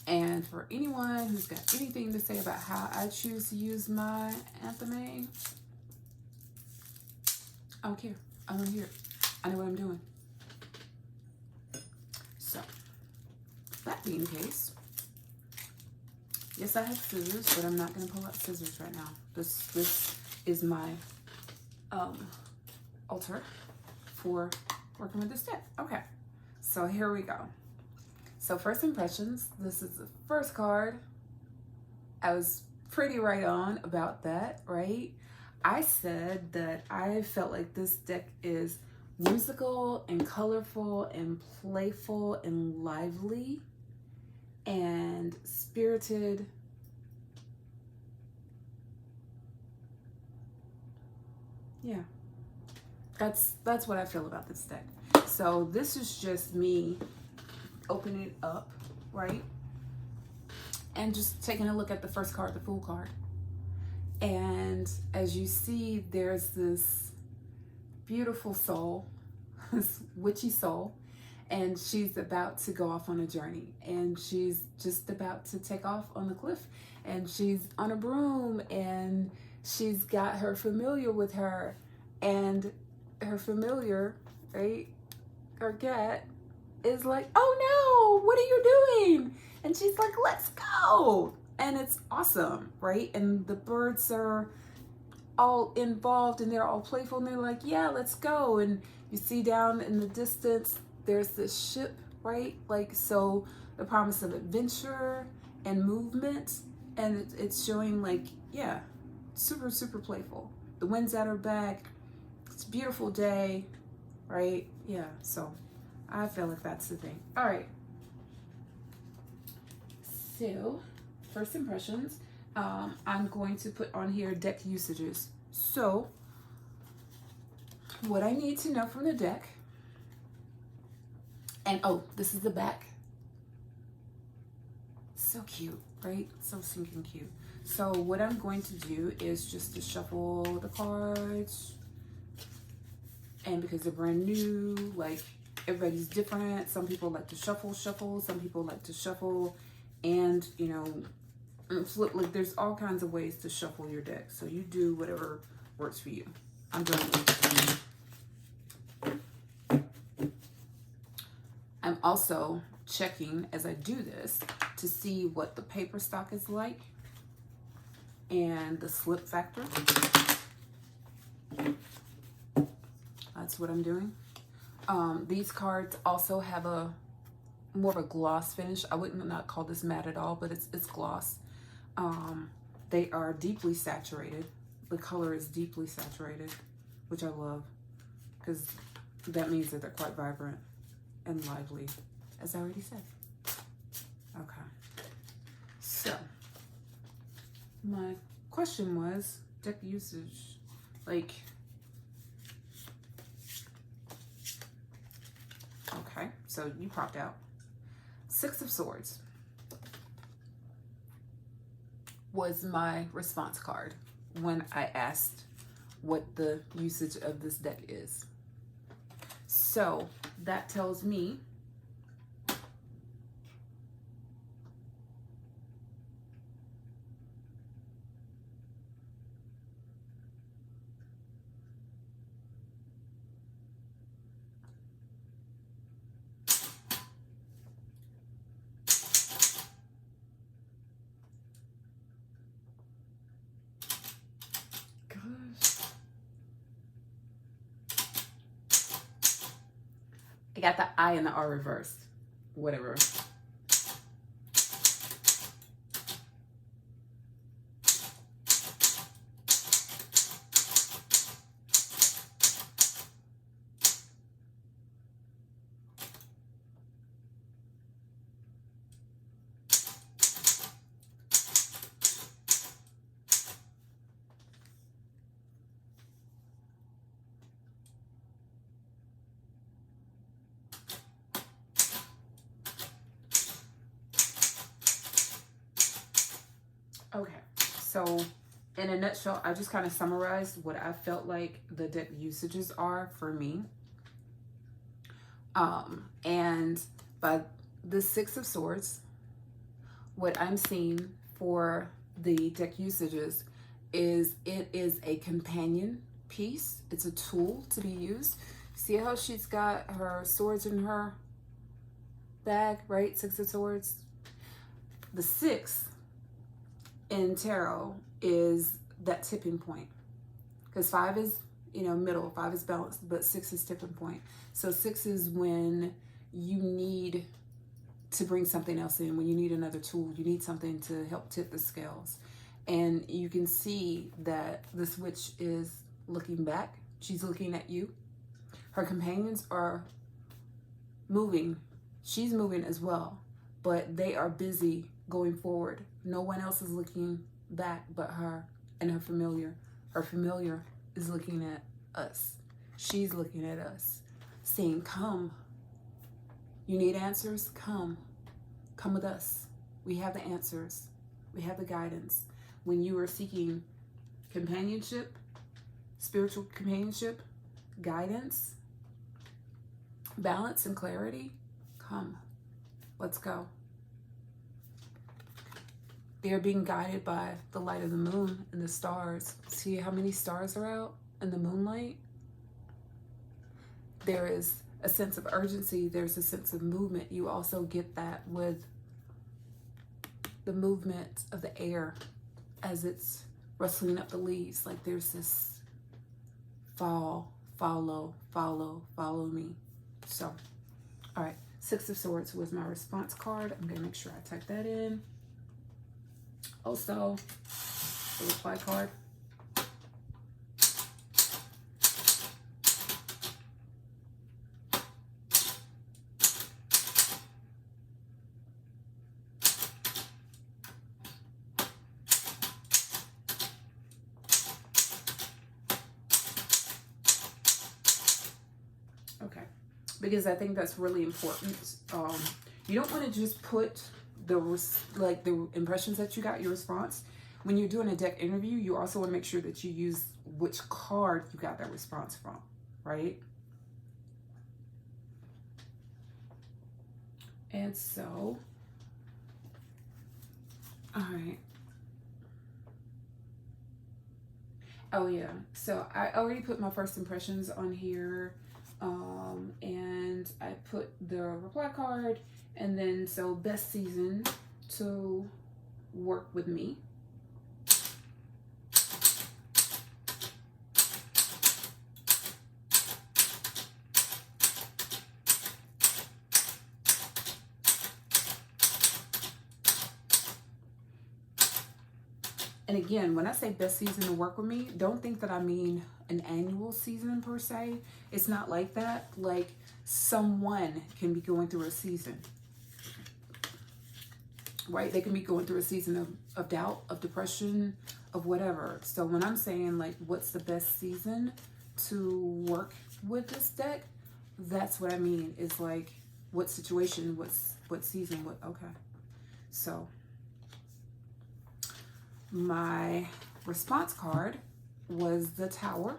And for anyone who's got anything to say about how I choose to use my anathema, I don't care. I want to hear it. I know what I'm doing. So, that being the case, yes, I have scissors, but I'm not going to pull out scissors right now. This is my altar for working with this deck. Okay, so here we go. So first impressions, this is the first card. I was pretty right on about that, right? I said that I felt like this deck is musical and colorful and playful and lively and spirited. Yeah, that's what I feel about this deck. So this is just me opening it up, right? And just taking a look at the first card, the Fool card. And as you see, there's this beautiful soul, this witchy soul, and she's about to go off on a journey, and she's just about to take off on the cliff, and she's on a broom, and she's got her familiar with her, and her familiar, right, her cat, is like, oh no, what are you doing? And she's like, let's go. And it's awesome, right? And the birds are all involved and they're all playful and they're like, yeah, let's go. And you see down in the distance, there's this ship, right? Like, so the promise of adventure and movement. And it's showing like, yeah, super, super playful. The wind's at her back. It's a beautiful day, right? Yeah, so I feel like that's the thing. All right. So, first impressions. I'm going to put on here deck usages. So, what I need to know from the deck, and oh, this is the back. So cute, right? So stinking cute. So what I'm going to do is just to shuffle the cards, and because they're brand new, like everybody's different. Some people like to shuffle. Some people like to shuffle and, you know, flip. Like there's all kinds of ways to shuffle your deck. So you do whatever works for you. I'm doing it. I'm also checking as I do this to see what the paper stock is like and the slip factor. That's what I'm doing. These cards also have a more of a gloss finish. I wouldn't not call this matte at all, but it's gloss. They are deeply saturated. The color is deeply saturated, which I love because that means that they're quite vibrant and lively, as I already said. Okay. So, my question was deck usage. Like, okay, so you popped out. Six of Swords was my response card when I asked what the usage of this deck is. So that tells me I got the I and the R reversed. Whatever. Okay, so in a nutshell, I just kind of summarized what I felt like the deck usages are for me. And by the Six of Swords, what I'm seeing for the deck usages is it is a companion piece. It's a tool to be used. See how she's got her swords in her bag, right? Six of Swords. The six in tarot is that tipping point, because five is, you know, middle, five is balanced, but six is tipping point. So six is when you need to bring something else in, when you need another tool, you need something to help tip the scales. And you can see that this witch is looking back. She's looking at you. Her companions are moving. She's moving as well, but they are busy going forward. No one else is looking back but her and her familiar. Her familiar is looking at us. She's looking at us, saying, come. You need answers? Come. Come with us. We have the answers. We have the guidance. When you are seeking companionship, spiritual companionship, guidance, balance, and clarity, come. Let's go. They are being guided by the light of the moon and the stars. See how many stars are out in the moonlight? There is a sense of urgency. There's a sense of movement. You also get that with the movement of the air as it's rustling up the leaves. Like there's this follow me. So, all right. Six of Swords was my response card. I'm going to make sure I type that in. Also, the reply card. because I think that's really important. You don't want to just put the impressions that you got, your response. When you're doing a deck interview, you also want to make sure that you use which card you got that response from, right? And so, all right. Oh yeah, so I already put my first impressions on here, and I put the reply card, and then so best season to work with me. And again, when I say best season to work with me, don't think that I mean an annual season per se. It's not like that. Like, someone can be going through a season, right? They can be going through a season of doubt, of depression, of whatever. So when I'm saying, like, what's the best season to work with this deck, that's what I mean. Is like, what situation, what season, what, okay. So my response card was the Tower.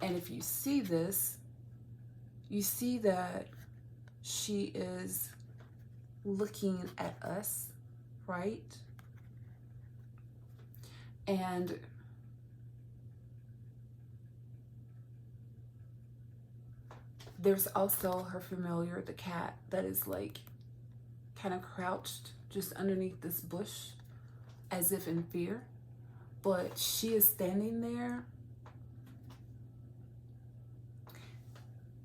And if you see this, you see that she is looking at us, right? And there's also her familiar, the cat, that is like kind of crouched just underneath this bush as if in fear. But she is standing there,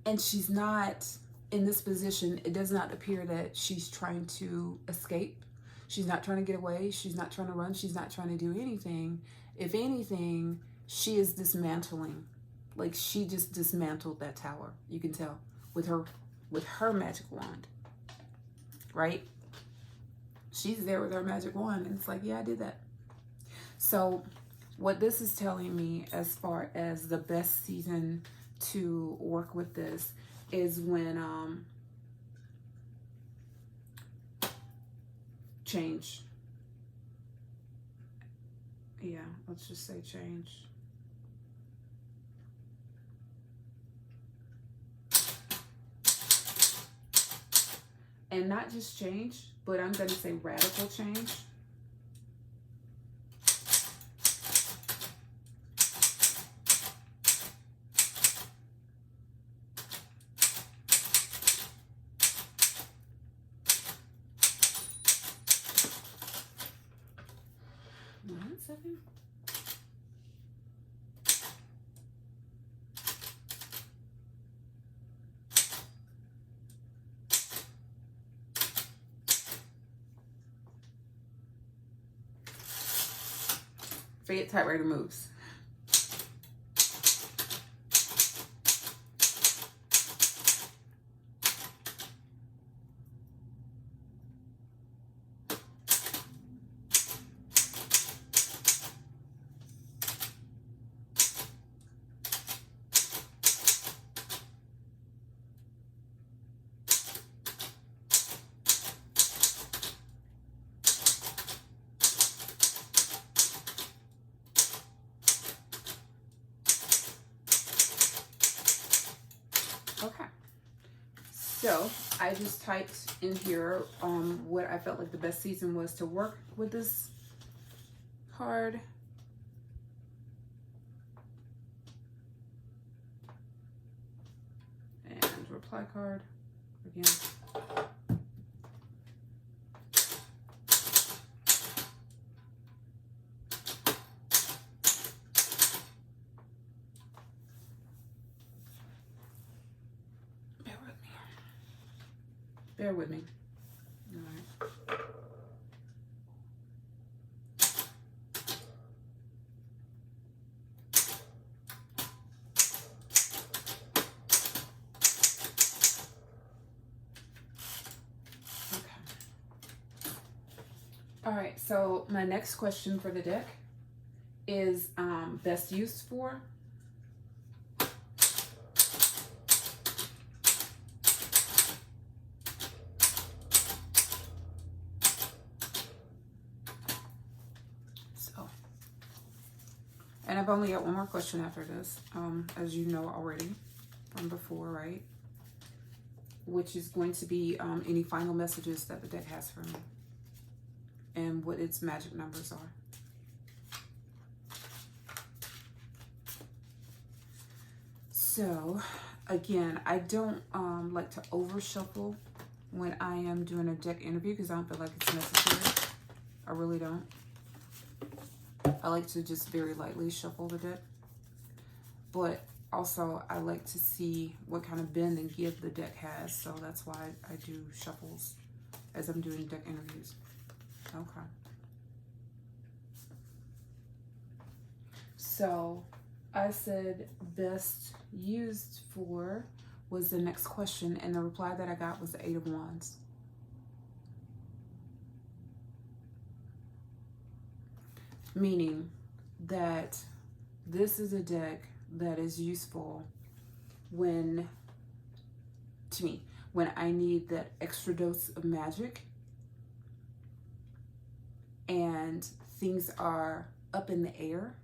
and she's not in this position. It does not appear that she's trying to escape. She's not trying to get away. She's not trying to run. She's not trying to do anything. If anything, she is dismantling. Like, she just dismantled that tower. You can tell with her magic wand, right? She's there with her magic wand, and it's like, yeah, I did that. So what this is telling me as far as the best season to work with this is when change. Yeah, let's just say change. And not just change, but I'm going to say radical change. One second. Fayette typewriter moves. Okay, so I just typed in here what I felt like the best season was to work with this card. And reply card again. Bear with me. All right. Okay. All right, so my next question for the deck is best use for. And I've only got one more question after this, as you know already from before, right? Which is going to be any final messages that the deck has for me and what its magic numbers are. So, again, I don't like to over shuffle when I am doing a deck interview because I don't feel like it's necessary. I really don't. I like to just very lightly shuffle the deck. But also, I like to see what kind of bend and give the deck has. So that's why I do shuffles as I'm doing deck interviews. Okay. So I said best used for was the next question, and the reply that I got was the 8 of Wands. Meaning that this is a deck that is useful when, to me, when I need that extra dose of magic and things are up in the air,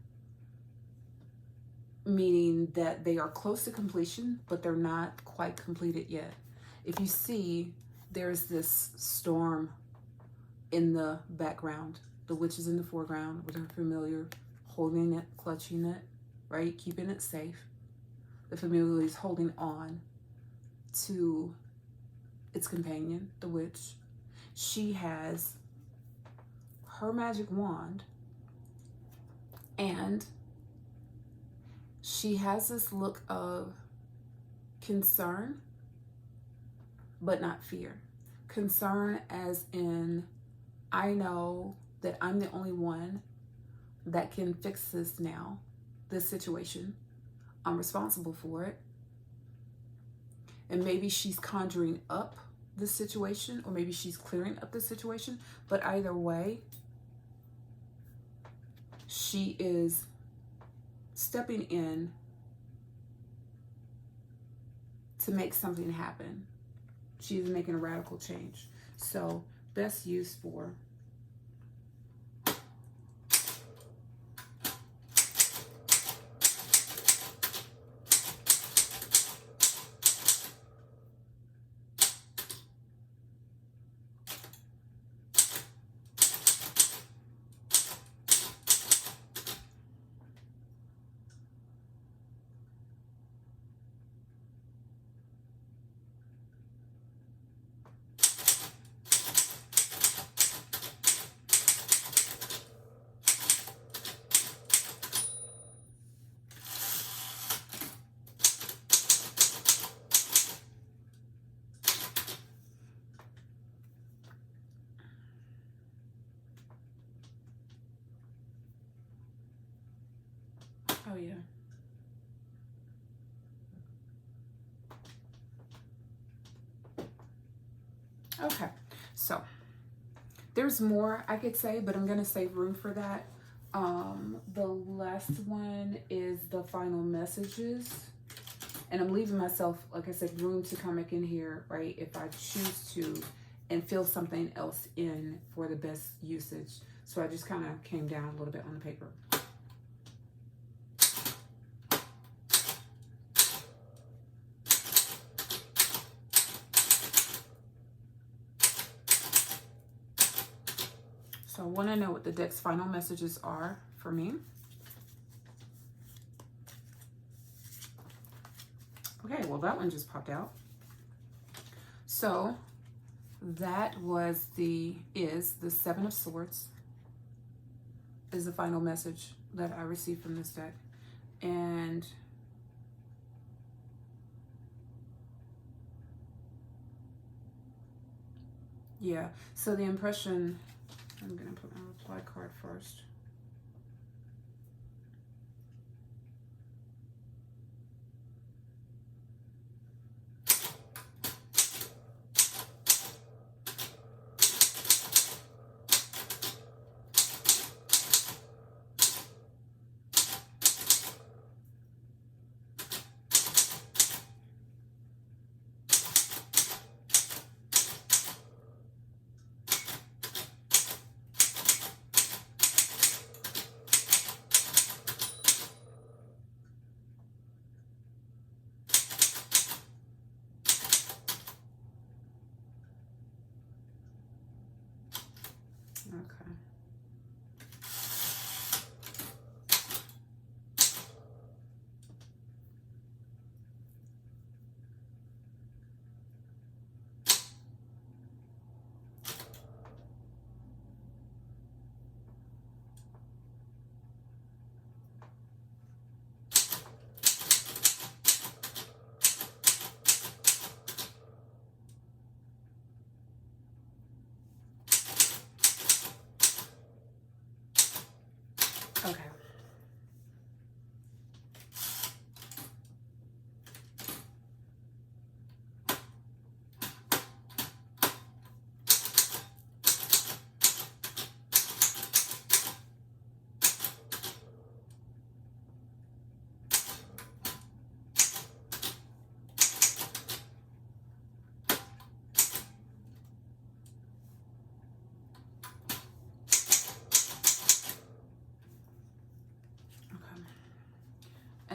meaning that they are close to completion, but they're not quite completed yet. If you see, there's this storm in the background. The witch is in the foreground with her familiar, holding it, clutching it, right? Keeping it safe. The familiar is holding on to its companion, the witch. She has her magic wand, and she has this look of concern, but not fear. Concern as in, I know that I'm the only one that can fix this now, this situation. I'm responsible for it. And maybe she's conjuring up the situation, or maybe she's clearing up the situation. But either way, she is stepping in to make something happen. She is making a radical change. So, best use for oh yeah. Okay, so there's more I could say, but I'm going to save room for that. The last one is the final messages. And I'm leaving myself, like I said, room to come back in here, right, if I choose to, and fill something else in for the best usage. So I just kind of came down a little bit on the paper. So I want to know what the deck's final messages are for me. Okay, well, that one just popped out. So that was is the Seven of Swords is the final message that I received from this deck. And yeah, so the impression, I'm going to put my reply card first.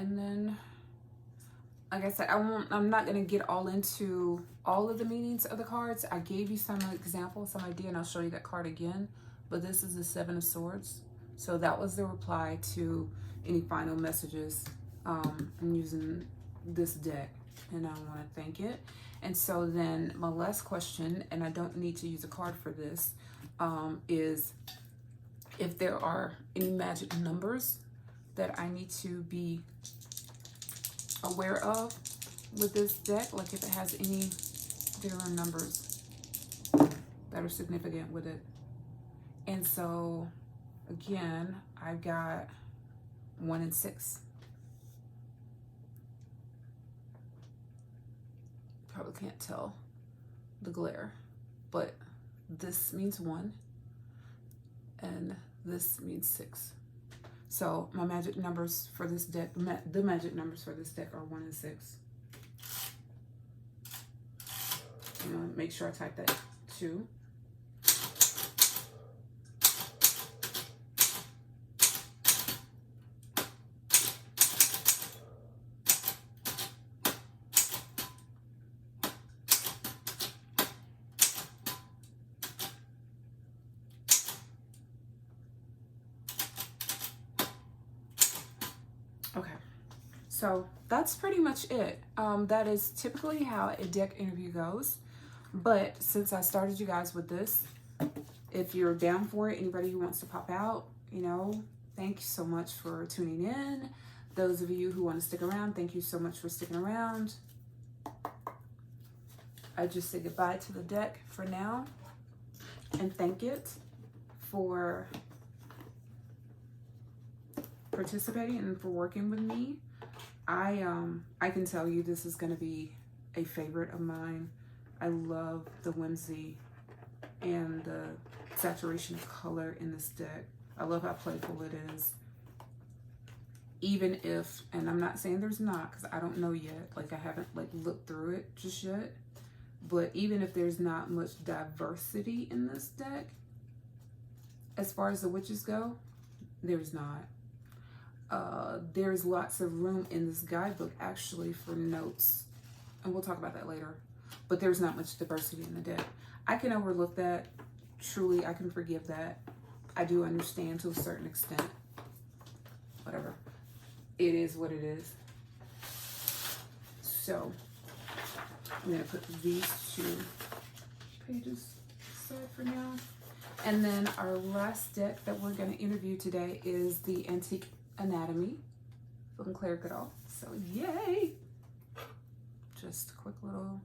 And then, like I said, I'm not going to get all into all of the meanings of the cards. I gave you some examples, some idea, and I'll show you that card again. But this is the Seven of Swords. So that was the reply to any final messages. I'm using this deck, and I want to thank it. And so then my last question, and I don't need to use a card for this, is if there are any magic numbers that I need to be aware of with this deck, like if it has any particular numbers that are significant with it. And so again, I've got 1 and 6. Probably can't tell the glare, but this means 1 and this means 6. So my magic numbers for this deck, the magic numbers for this deck are 1 and 6. I'm gonna make sure I type that 2. Okay, so that's pretty much it. That is typically how a deck interview goes. But since I started you guys with this, if you're down for it, anybody who wants to pop out, you know, thank you so much for tuning in. Those of you who want to stick around, thank you so much for sticking around. I just say goodbye to the deck for now and thank it for participating and for working with me. I can tell you this is going to be a favorite of mine. I love the whimsy and the saturation of color in this deck. I love how playful it is. Even if, and I'm not saying there's not, because I don't know yet. Like I haven't like looked through it just yet. But even if there's not much diversity in this deck, as far as the witches go, there's not. There's lots of room in this guidebook actually for notes, and we'll talk about that later. But there's not much diversity in the deck. I can overlook that. Truly, I can forgive that. I do understand to a certain extent. Whatever. It is what it is. So, I'm going to put these 2 pages aside for now. And then our last deck that we're going to interview today is the Antique Anatomy. Looking cleric at all. So, yay! Just a quick little...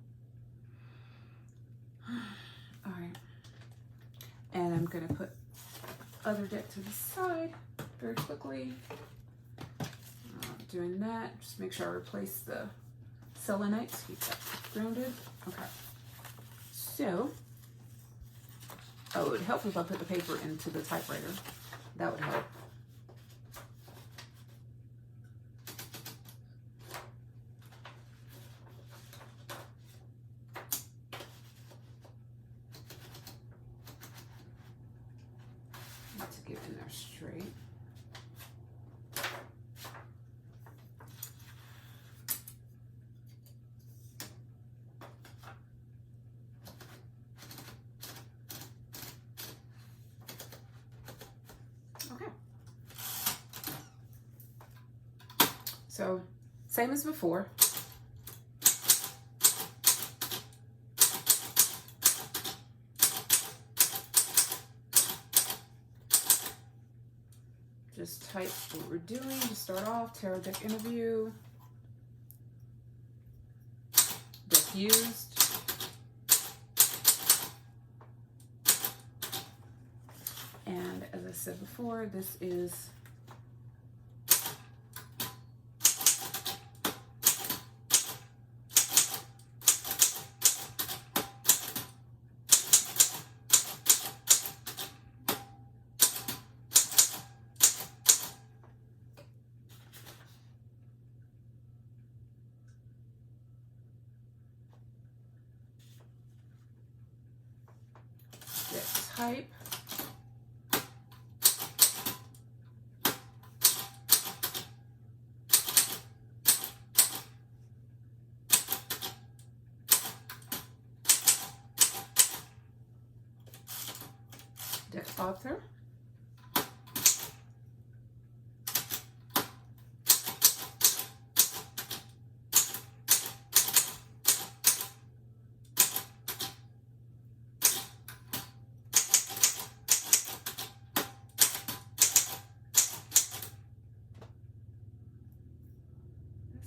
Alright. And I'm going to put other deck to the side very quickly. Doing that. Just make sure I replace the selenite to keep that grounded. Okay. So, oh, it would help if I put the paper into the typewriter. That would help. Get in there straight. Okay. So, same as before. Just type what we're doing to start off. Tarot deck interview. Deck used. And as I said before, this is type. deck author.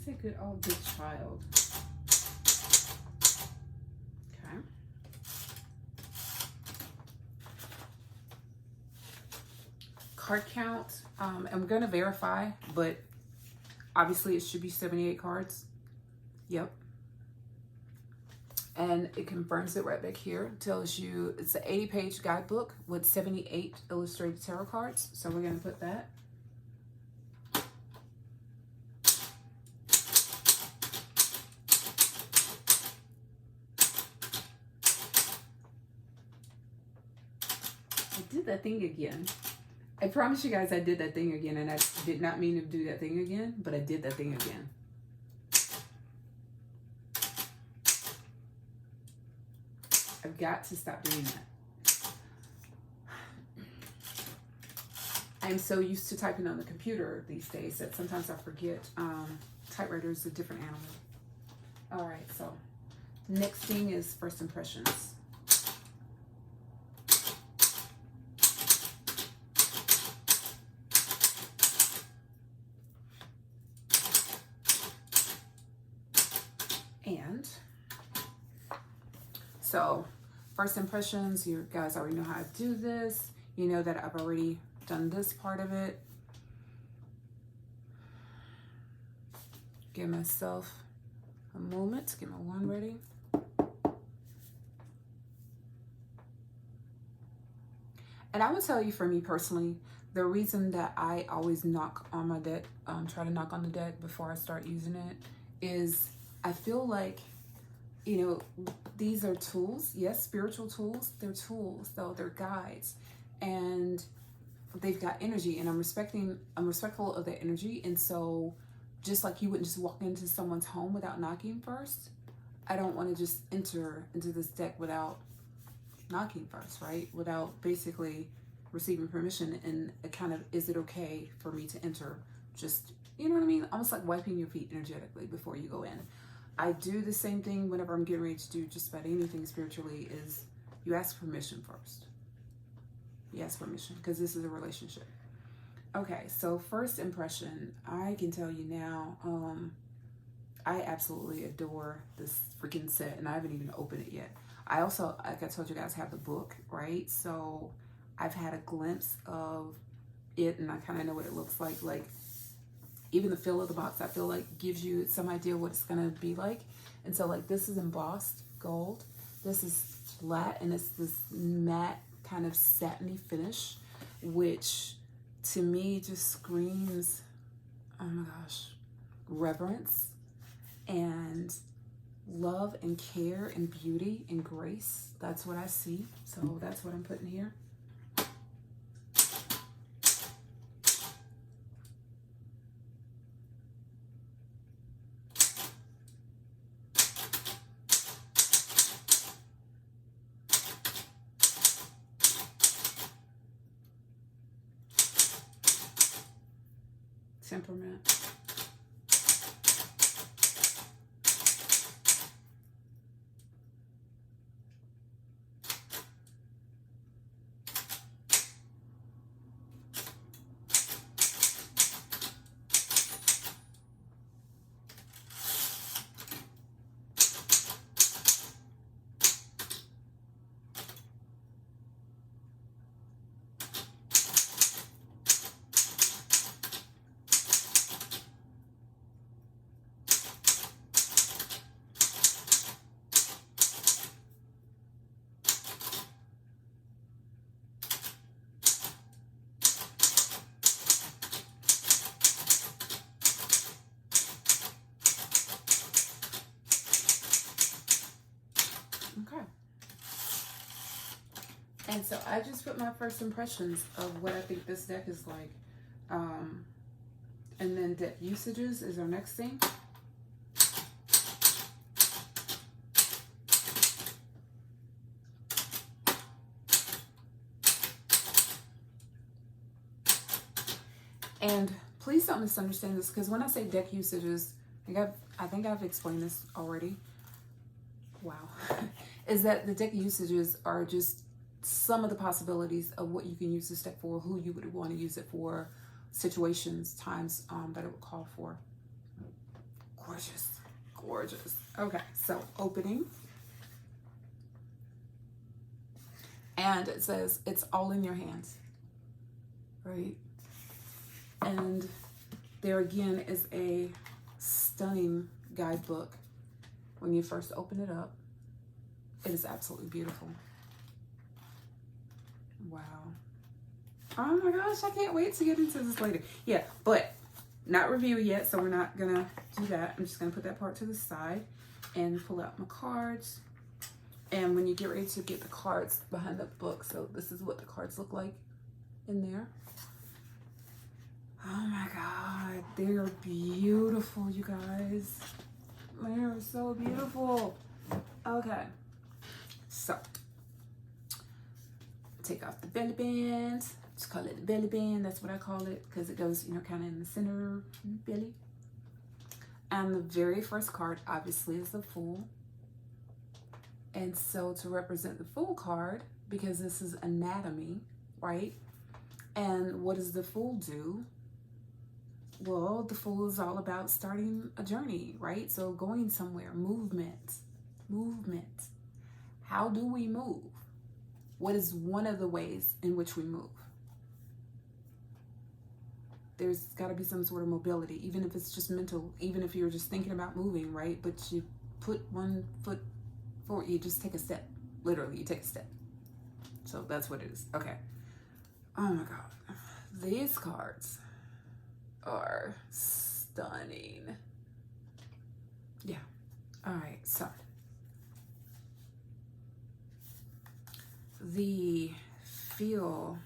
That's a good old good child. Okay. Card count. I'm going to verify, but obviously it should be 78 cards. Yep. And it confirms it right back here. Tells you it's an 80-page guidebook with 78 illustrated tarot cards. So we're going to put that. I did that thing again. I promise you guys I did that thing again, and I did not mean to do that thing again, but I did that thing again. I've got to stop doing that. I'm so used to typing on the computer these days that sometimes I forget typewriter is a different animal. All right, so next thing is first impressions. And so first impressions, you guys already know how to do this. You know that I've already done this part of it. Give myself a moment, get my wand ready. And I would tell you, for me personally, the reason that I always knock on my deck, try to knock on the deck before I start using it, is I feel like, you know, these are tools. Yes, spiritual tools. They're tools, though. They're guides. And they've got energy, and I'm respectful of their energy. And so just like you wouldn't just walk into someone's home without knocking first, I don't want to just enter into this deck without knocking first, right? Without basically receiving permission. And a kind of, is it okay for me to enter? Just, you know what I mean? Almost like wiping your feet energetically before you go in. I do the same thing whenever I'm getting ready to do just about anything spiritually, is you ask permission first. You ask permission, because this is a relationship. Okay, so first impression, I can tell you now, I absolutely adore this freaking set, and I haven't even opened it yet. I also, like I told you guys, have the book, right? So I've had a glimpse of it, and I kind of know what it looks like. Like, even the feel of the box, I feel like gives you some idea what it's gonna be like. And so, like, this is embossed gold. This is flat, and it's this matte kind of satiny finish, which to me just screams, oh my gosh, reverence and love and care and beauty and grace. That's what I see. So that's what I'm putting here. Temperament. Okay. And so I just put my first impressions of what I think this deck is like. And then deck usages is our next thing. And please don't misunderstand this, because when I say deck usages, I think I've explained this already. Wow. Is that the deck usages are just some of the possibilities of what you can use this deck for, who you would want to use it for, situations, times that it would call for. Gorgeous. Gorgeous. Okay, so opening. And it says it's all in your hands. Right? And there again is a stunning guidebook. When you first open it up, it is absolutely beautiful. Wow. Oh my gosh, I can't wait to get into this later. Yeah, but not review yet, so we're not gonna do that. I'm just gonna put that part to the side and pull out my cards. And when you get ready to get the cards behind the book, so this is what the cards look like in there. Oh my God, they are beautiful, you guys. They are so beautiful. Okay, so take off the belly band. Just call it the belly band. That's what I call it, because it goes, you know, kind of in the center belly. And the very first card, obviously, is the Fool. And so to represent the Fool card, because this is anatomy, right? And what does the Fool do? Well, the Fool is all about starting a journey, right? So going somewhere, movement. How do we move? What is one of the ways in which we move? There's got to be some sort of mobility, even if it's just mental, even if you're just thinking about moving, right? But you put one foot forward, you just take a step. Literally, you take a step. So that's what it is. Okay. Oh my God. These cards are stunning. Yeah. All right. So the feel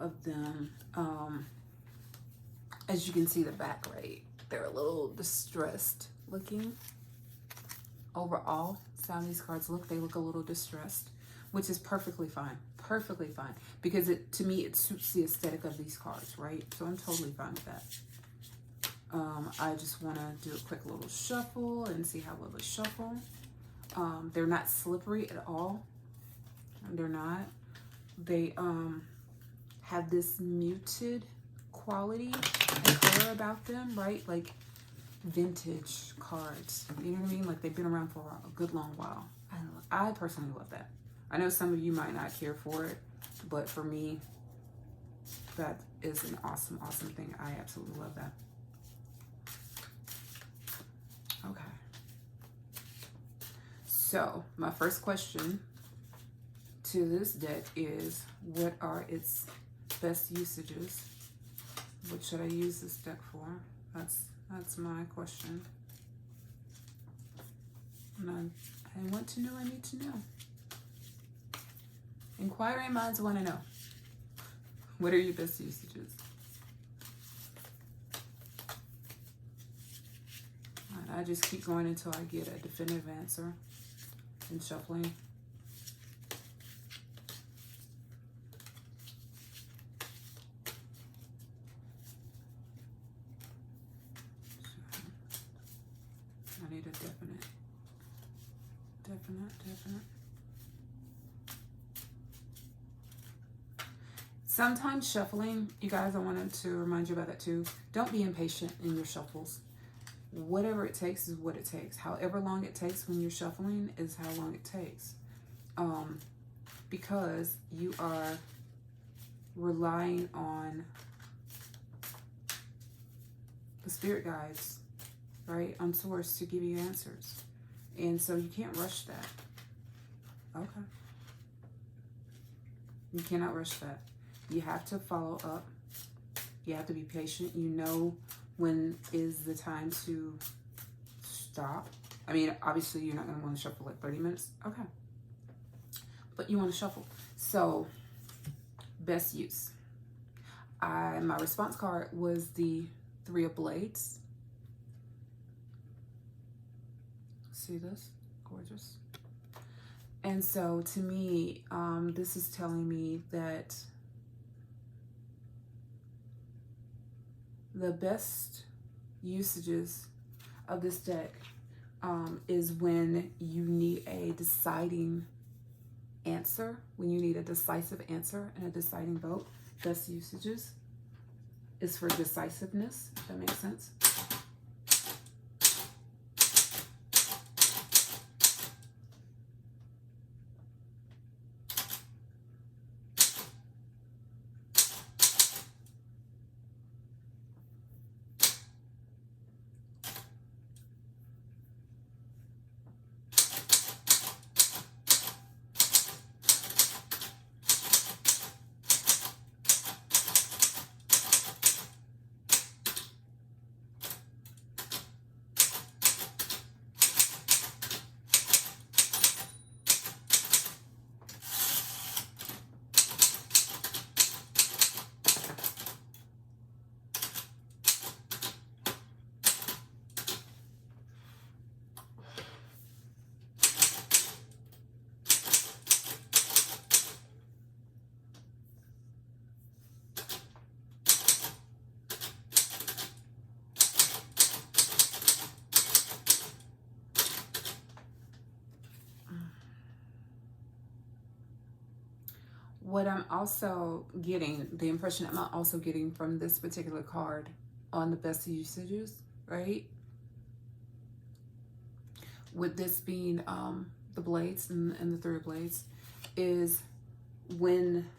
of them, as you can see the back, right? They're a little distressed looking. Overall, how these cards look, they look a little distressed, which is perfectly fine. Perfectly fine. Because to me, it suits the aesthetic of these cards, right? So I'm totally fine with that. I just want to do a quick little shuffle and see how well they shuffle. They're not slippery at all. They're not. They have this muted quality and color about them, right? Like vintage cards. You know what I mean? Like they've been around for a good long while. I personally love that. I know some of you might not care for it, but for me, that is an awesome, awesome thing. I absolutely love that. Okay. So my first question to this deck is, what are its best usages? What should I use this deck for? That's my question. And I want to know, I need to know. Inquiring minds want to know. What are your best usages? And I just keep going until I get a definitive answer and shuffling. I need a definite. Sometimes shuffling, you guys, I wanted to remind you about that too. Don't be impatient in your shuffles. Whatever it takes is what it takes. However long it takes when you're shuffling is how long it takes. Because you are relying on the spirit guides, right? On source to give you answers. And so you can't rush that. Okay. You cannot rush that. You have to follow up. You have to be patient. You know when is the time to stop. I mean, obviously you're not going to want to shuffle like 30 minutes. Okay. But you want to shuffle. So, best use. My response card was the Three of Blades. See this? Gorgeous. And so to me, this is telling me that the best usages of this deck is when you need a deciding answer, when you need a decisive answer and a deciding vote. Best usages is for decisiveness, if that makes sense. What I'm also getting, the impression I'm also getting from this particular card on the best usages, right? With this being the blades and the three of blades, is when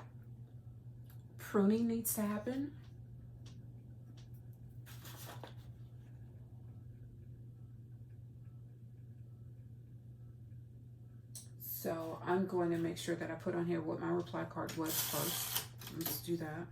pruning needs to happen. So I'm going to make sure that I put on here what my reply card was first. Let's do that.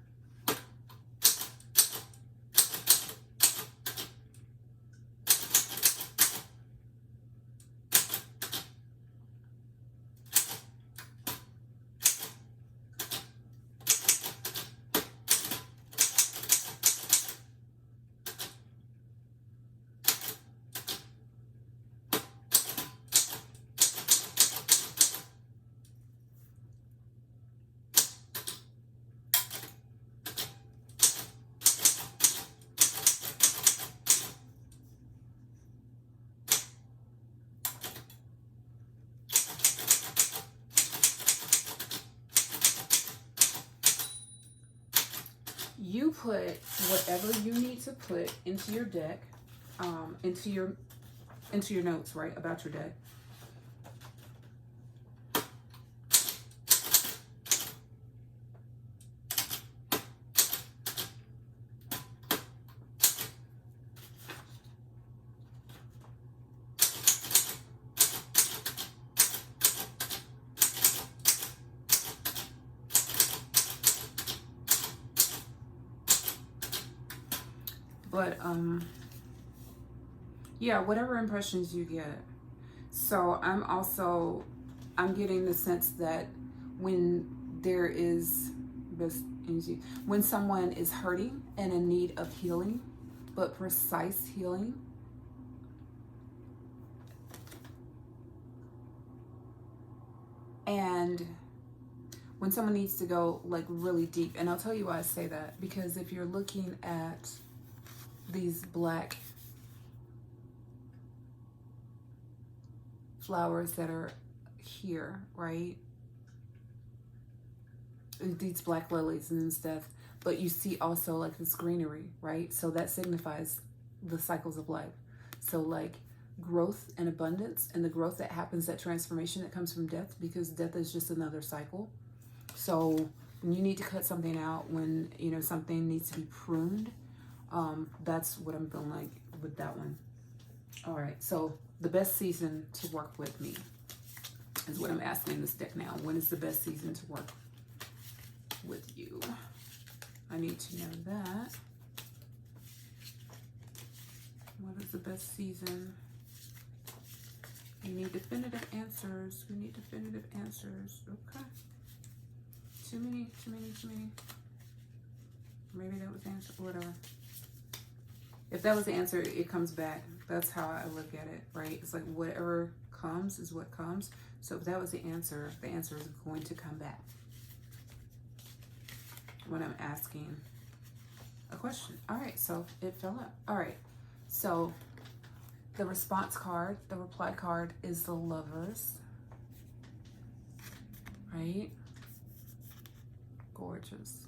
You put whatever you need to put into your deck, into your notes, right, about your deck. But yeah, whatever impressions you get. So I'm getting the sense that when there is this energy, when someone is hurting and in need of healing, but precise healing, and when someone needs to go like really deep. And I'll tell you why I say that, because if you're looking at these black flowers that are here, right? These black lilies and stuff, but you see also like this greenery, right? So that signifies the cycles of life. So like growth and abundance, and the growth that happens, that transformation that comes from death, because death is just another cycle. So when you need to cut something out, when you know something needs to be pruned, that's what I'm feeling like with that one. All right, so the best season to work with me is what I'm asking in this deck now. When is the best season to work with you? I need to know that. What is the best season? We need definitive answers. We need definitive answers. Okay. Too many. Maybe that was the answer, whatever. If that was the answer, it comes back. That's how I look at it, right? It's like whatever comes is what comes. So if that was the answer is going to come back when I'm asking a question. All right, so it fell out. All right, so the response card, the reply card is the Lovers, right? Gorgeous.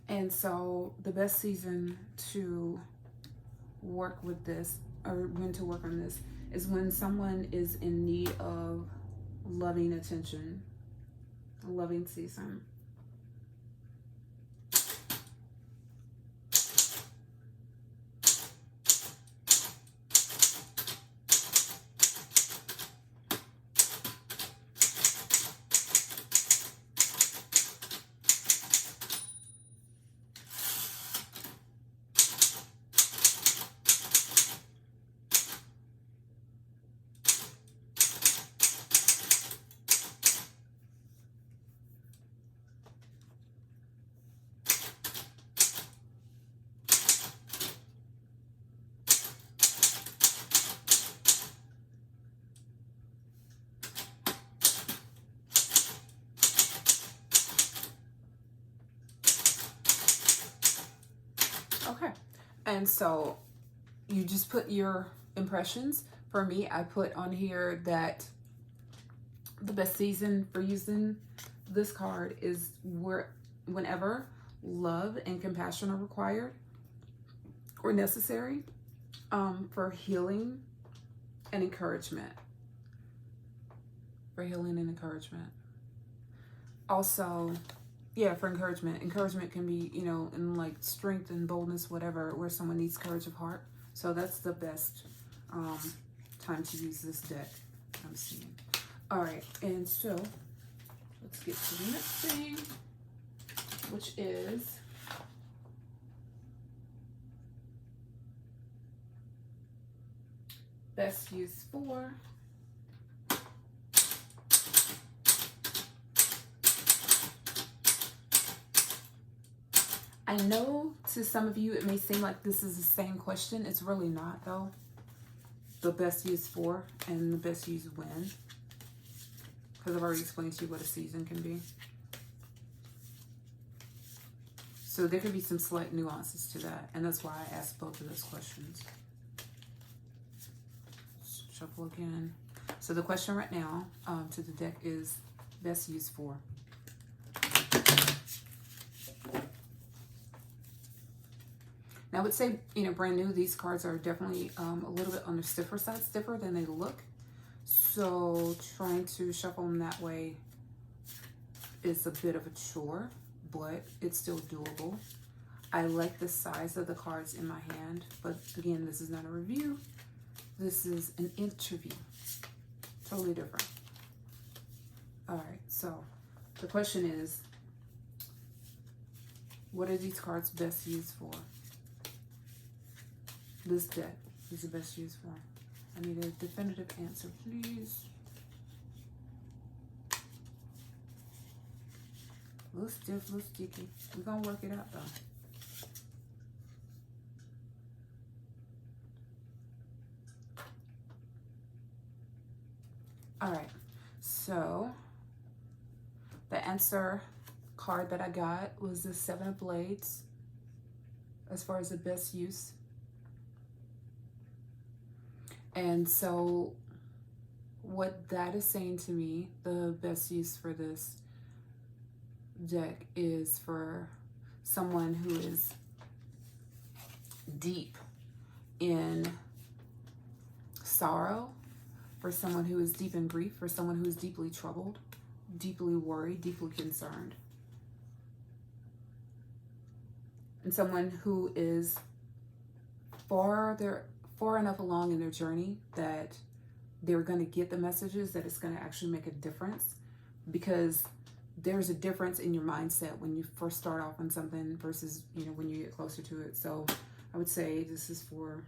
And so the best season to work with this, or when to work on this, is when someone is in need of loving attention, a loving season. Okay, and so you just put your impressions. For me, I put on here that the best season for using this card is whenever love and compassion are required or necessary, for healing and encouragement. For healing and encouragement. Also, yeah, for encouragement. Encouragement can be, you know, in like strength and boldness, whatever, where someone needs courage of heart. So that's the best time to use this deck, I'm seeing. All right, and so let's get to the next thing, which is best use for I know to some of you it may seem like this is the same question. It's really not, though. The best use for and the best use when. Because I've already explained to you what a season can be. So there could be some slight nuances to that. And that's why I asked both of those questions. Shuffle again. So the question right now to the deck is best use for. Now, I would say, you know, brand new, these cards are definitely a little bit on the stiffer side, stiffer than they look. So trying to shuffle them that way is a bit of a chore, but it's still doable. I like the size of the cards in my hand, but again, this is not a review. This is an interview. Totally different. All right, so the question is, what are these cards best used for? This deck is the best use for. I need a definitive answer, please. A little stiff, a little sticky. We're gonna work it out though. All right, so the answer card that I got was the Seven of Blades as far as the best use. And so what that is saying to me, the best use for this deck is for someone who is deep in sorrow, for someone who is deep in grief, for someone who is deeply troubled, deeply worried, deeply concerned. And someone who is far enough along in their journey that they're going to get the messages that it's going to actually make a difference, because there's a difference in your mindset when you first start off on something versus, you know, when you get closer to it. So I would say this is for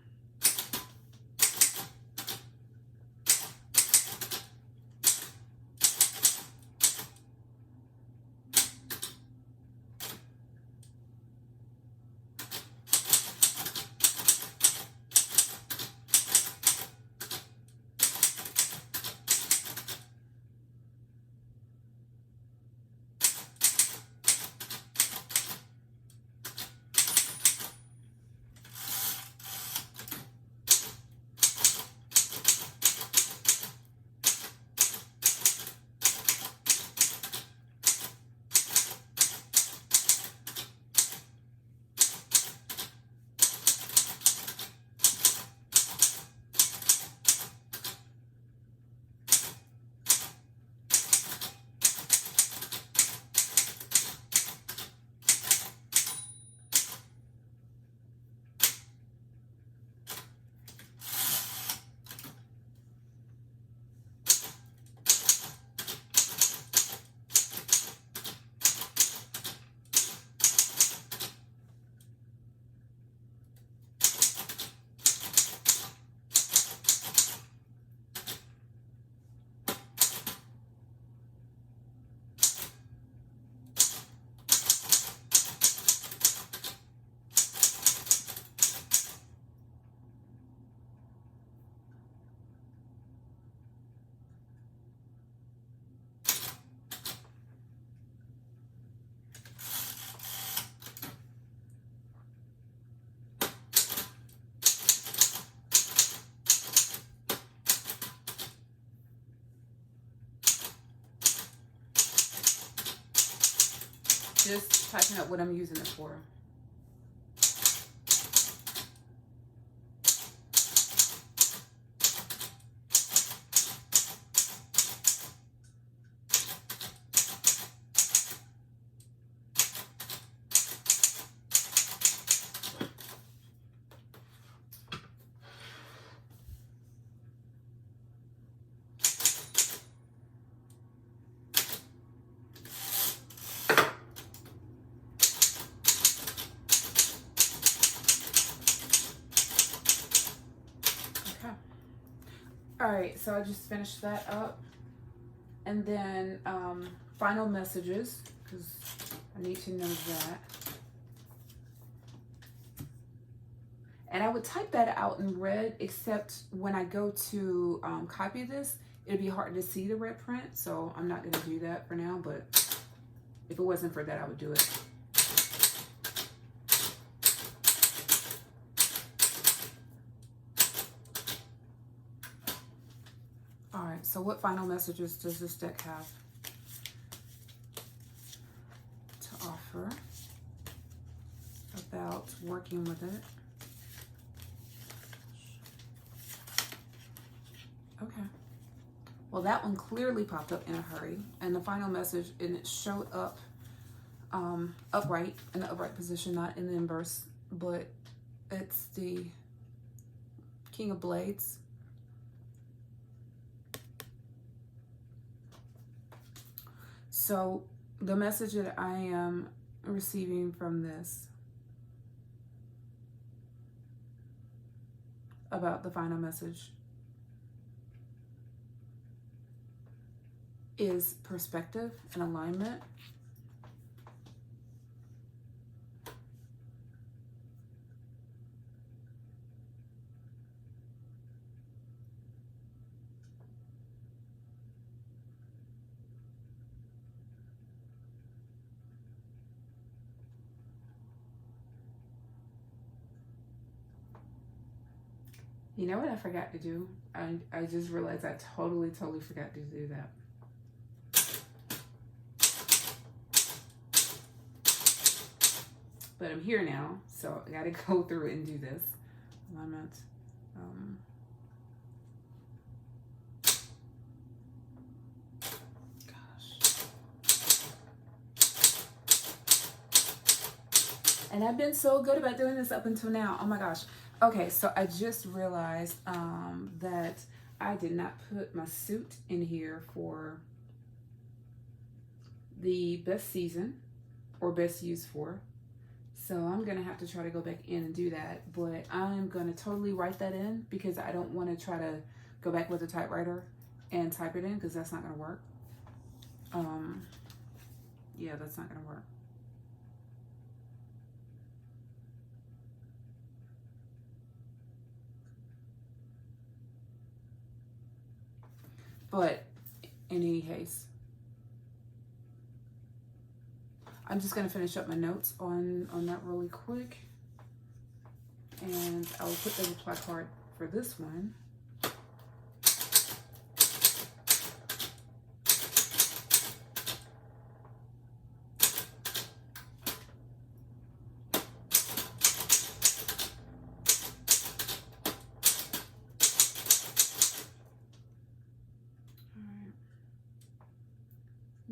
just typing up what I'm using it for. All right, so I just finished that up. And then final messages, because I need to know that. And I would type that out in red, except when I go to copy this, it'd be hard to see the red print. So I'm not going to do that for now, but if it wasn't for that, I would do it. All right, so what final messages does this deck have to offer about working with it? Okay. Well, that one clearly popped up in a hurry, and the final message, and it showed up upright, in the upright position, not in the inverse, but it's the King of Blades. So the message that I am receiving from this about the final message is perspective and alignment. You know what I forgot to do? I just realized I totally forgot to do that. But I'm here now, so I gotta go through and do this. Alignment. Gosh. And I've been so good about doing this up until now. Oh my gosh. Okay, so I just realized that I did not put my suit in here for the best season or best use for. So I'm going to have to try to go back in and do that. But I'm going to totally write that in because I don't want to try to go back with a typewriter and type it in because that's not going to work. Yeah, that's not going to work. But in any case, I'm just going to finish up my notes on that really quick. And I will put the reply card for this one.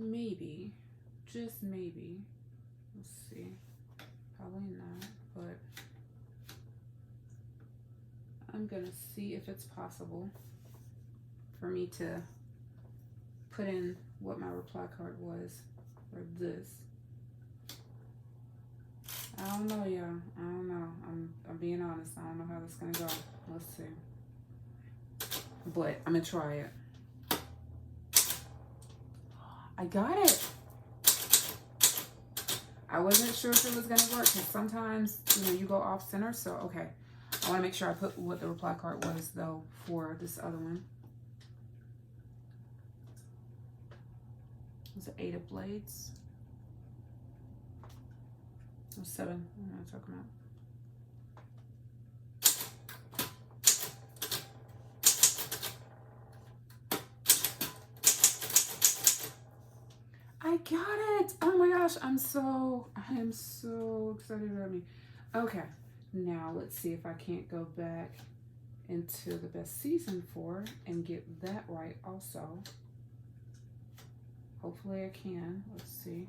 Maybe, just maybe, let's see, probably not, but I'm gonna see if it's possible for me to put in what my reply card was for this. I don't know, y'all. I don't know. I'm being honest. I don't know how this is gonna go. Let's see. But I'm gonna try it. I got it. I wasn't sure if it was gonna work because sometimes, you know, you go off center. So, okay. I want to make sure I put what the reply card was though for this other one. It was the 8 of Blades. Oh, 7. I'm not talking about. I got it. Oh my gosh, I am so excited about me. Okay, now let's see if I can't go back into the best season 4 and get that right also. Hopefully I can. Let's see.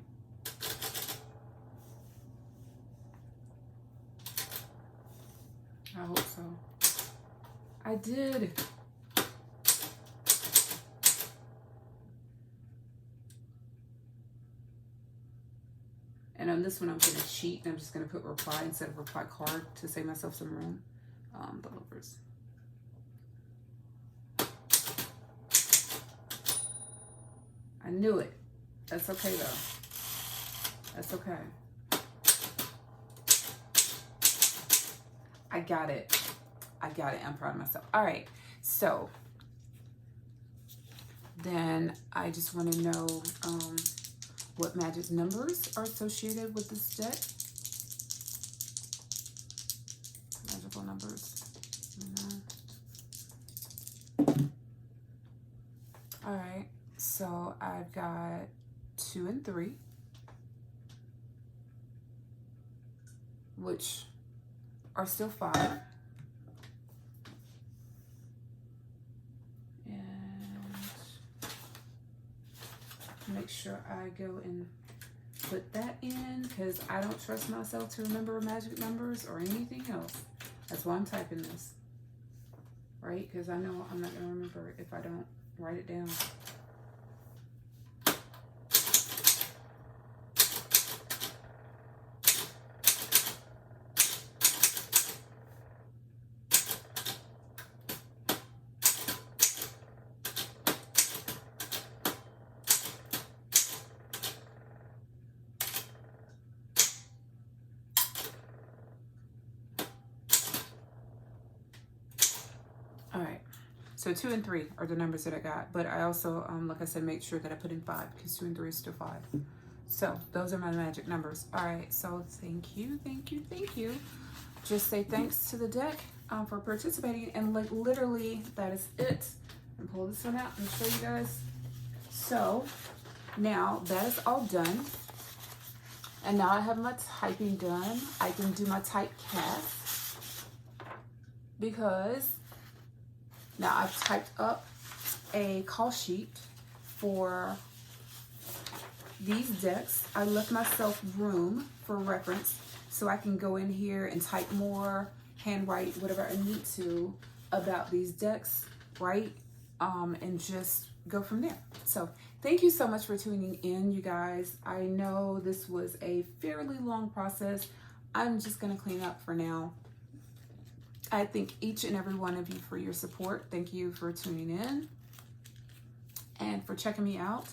I hope so. I did. And on this one, I'm going to cheat, and I'm just going to put reply instead of reply card to save myself some room. The Lovers. I knew it. That's okay, though. That's okay. I got it. I got it. I'm proud of myself. All right. So then I just want to know what magic numbers are associated with this deck. Magical numbers. All right. So I've got 2 and 3, which are still 5. And make sure I go and put that in, because I don't trust myself to remember magic numbers or anything else. That's why I'm typing this, right? Because I know I'm not going to remember if I don't write it down. All right, so 2 and 3 are the numbers that I got, but I also, like I said, make sure that I put in 5, because 2 and 3 is still 5. So those are my magic numbers. All right, so thank you. Just say thanks to the deck for participating, and like literally that is it. And pull this one out and show you guys. So now that is all done, and now I have my typing done. I can do my type cast, because now I've typed up a call sheet for these decks. I left myself room for reference so I can go in here and type more, handwrite whatever I need to about these decks, right? And just go from there. So thank you so much for tuning in, you guys. I know this was a fairly long process. I'm just gonna clean up for now. I thank each and every one of you for your support. Thank you for tuning in and for checking me out.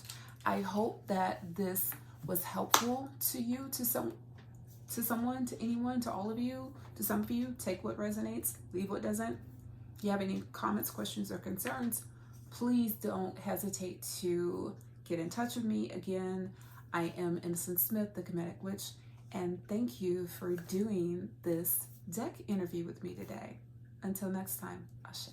I hope that this was helpful to you, to someone, to anyone, to all of you, to some of you. Take what resonates, leave what doesn't. If you have any comments, questions, or concerns, please don't hesitate to get in touch with me. again, I am Innocent Smith, the Comedic Witch, and thank you for doing this deck interview with me today. Until next time, Ashe.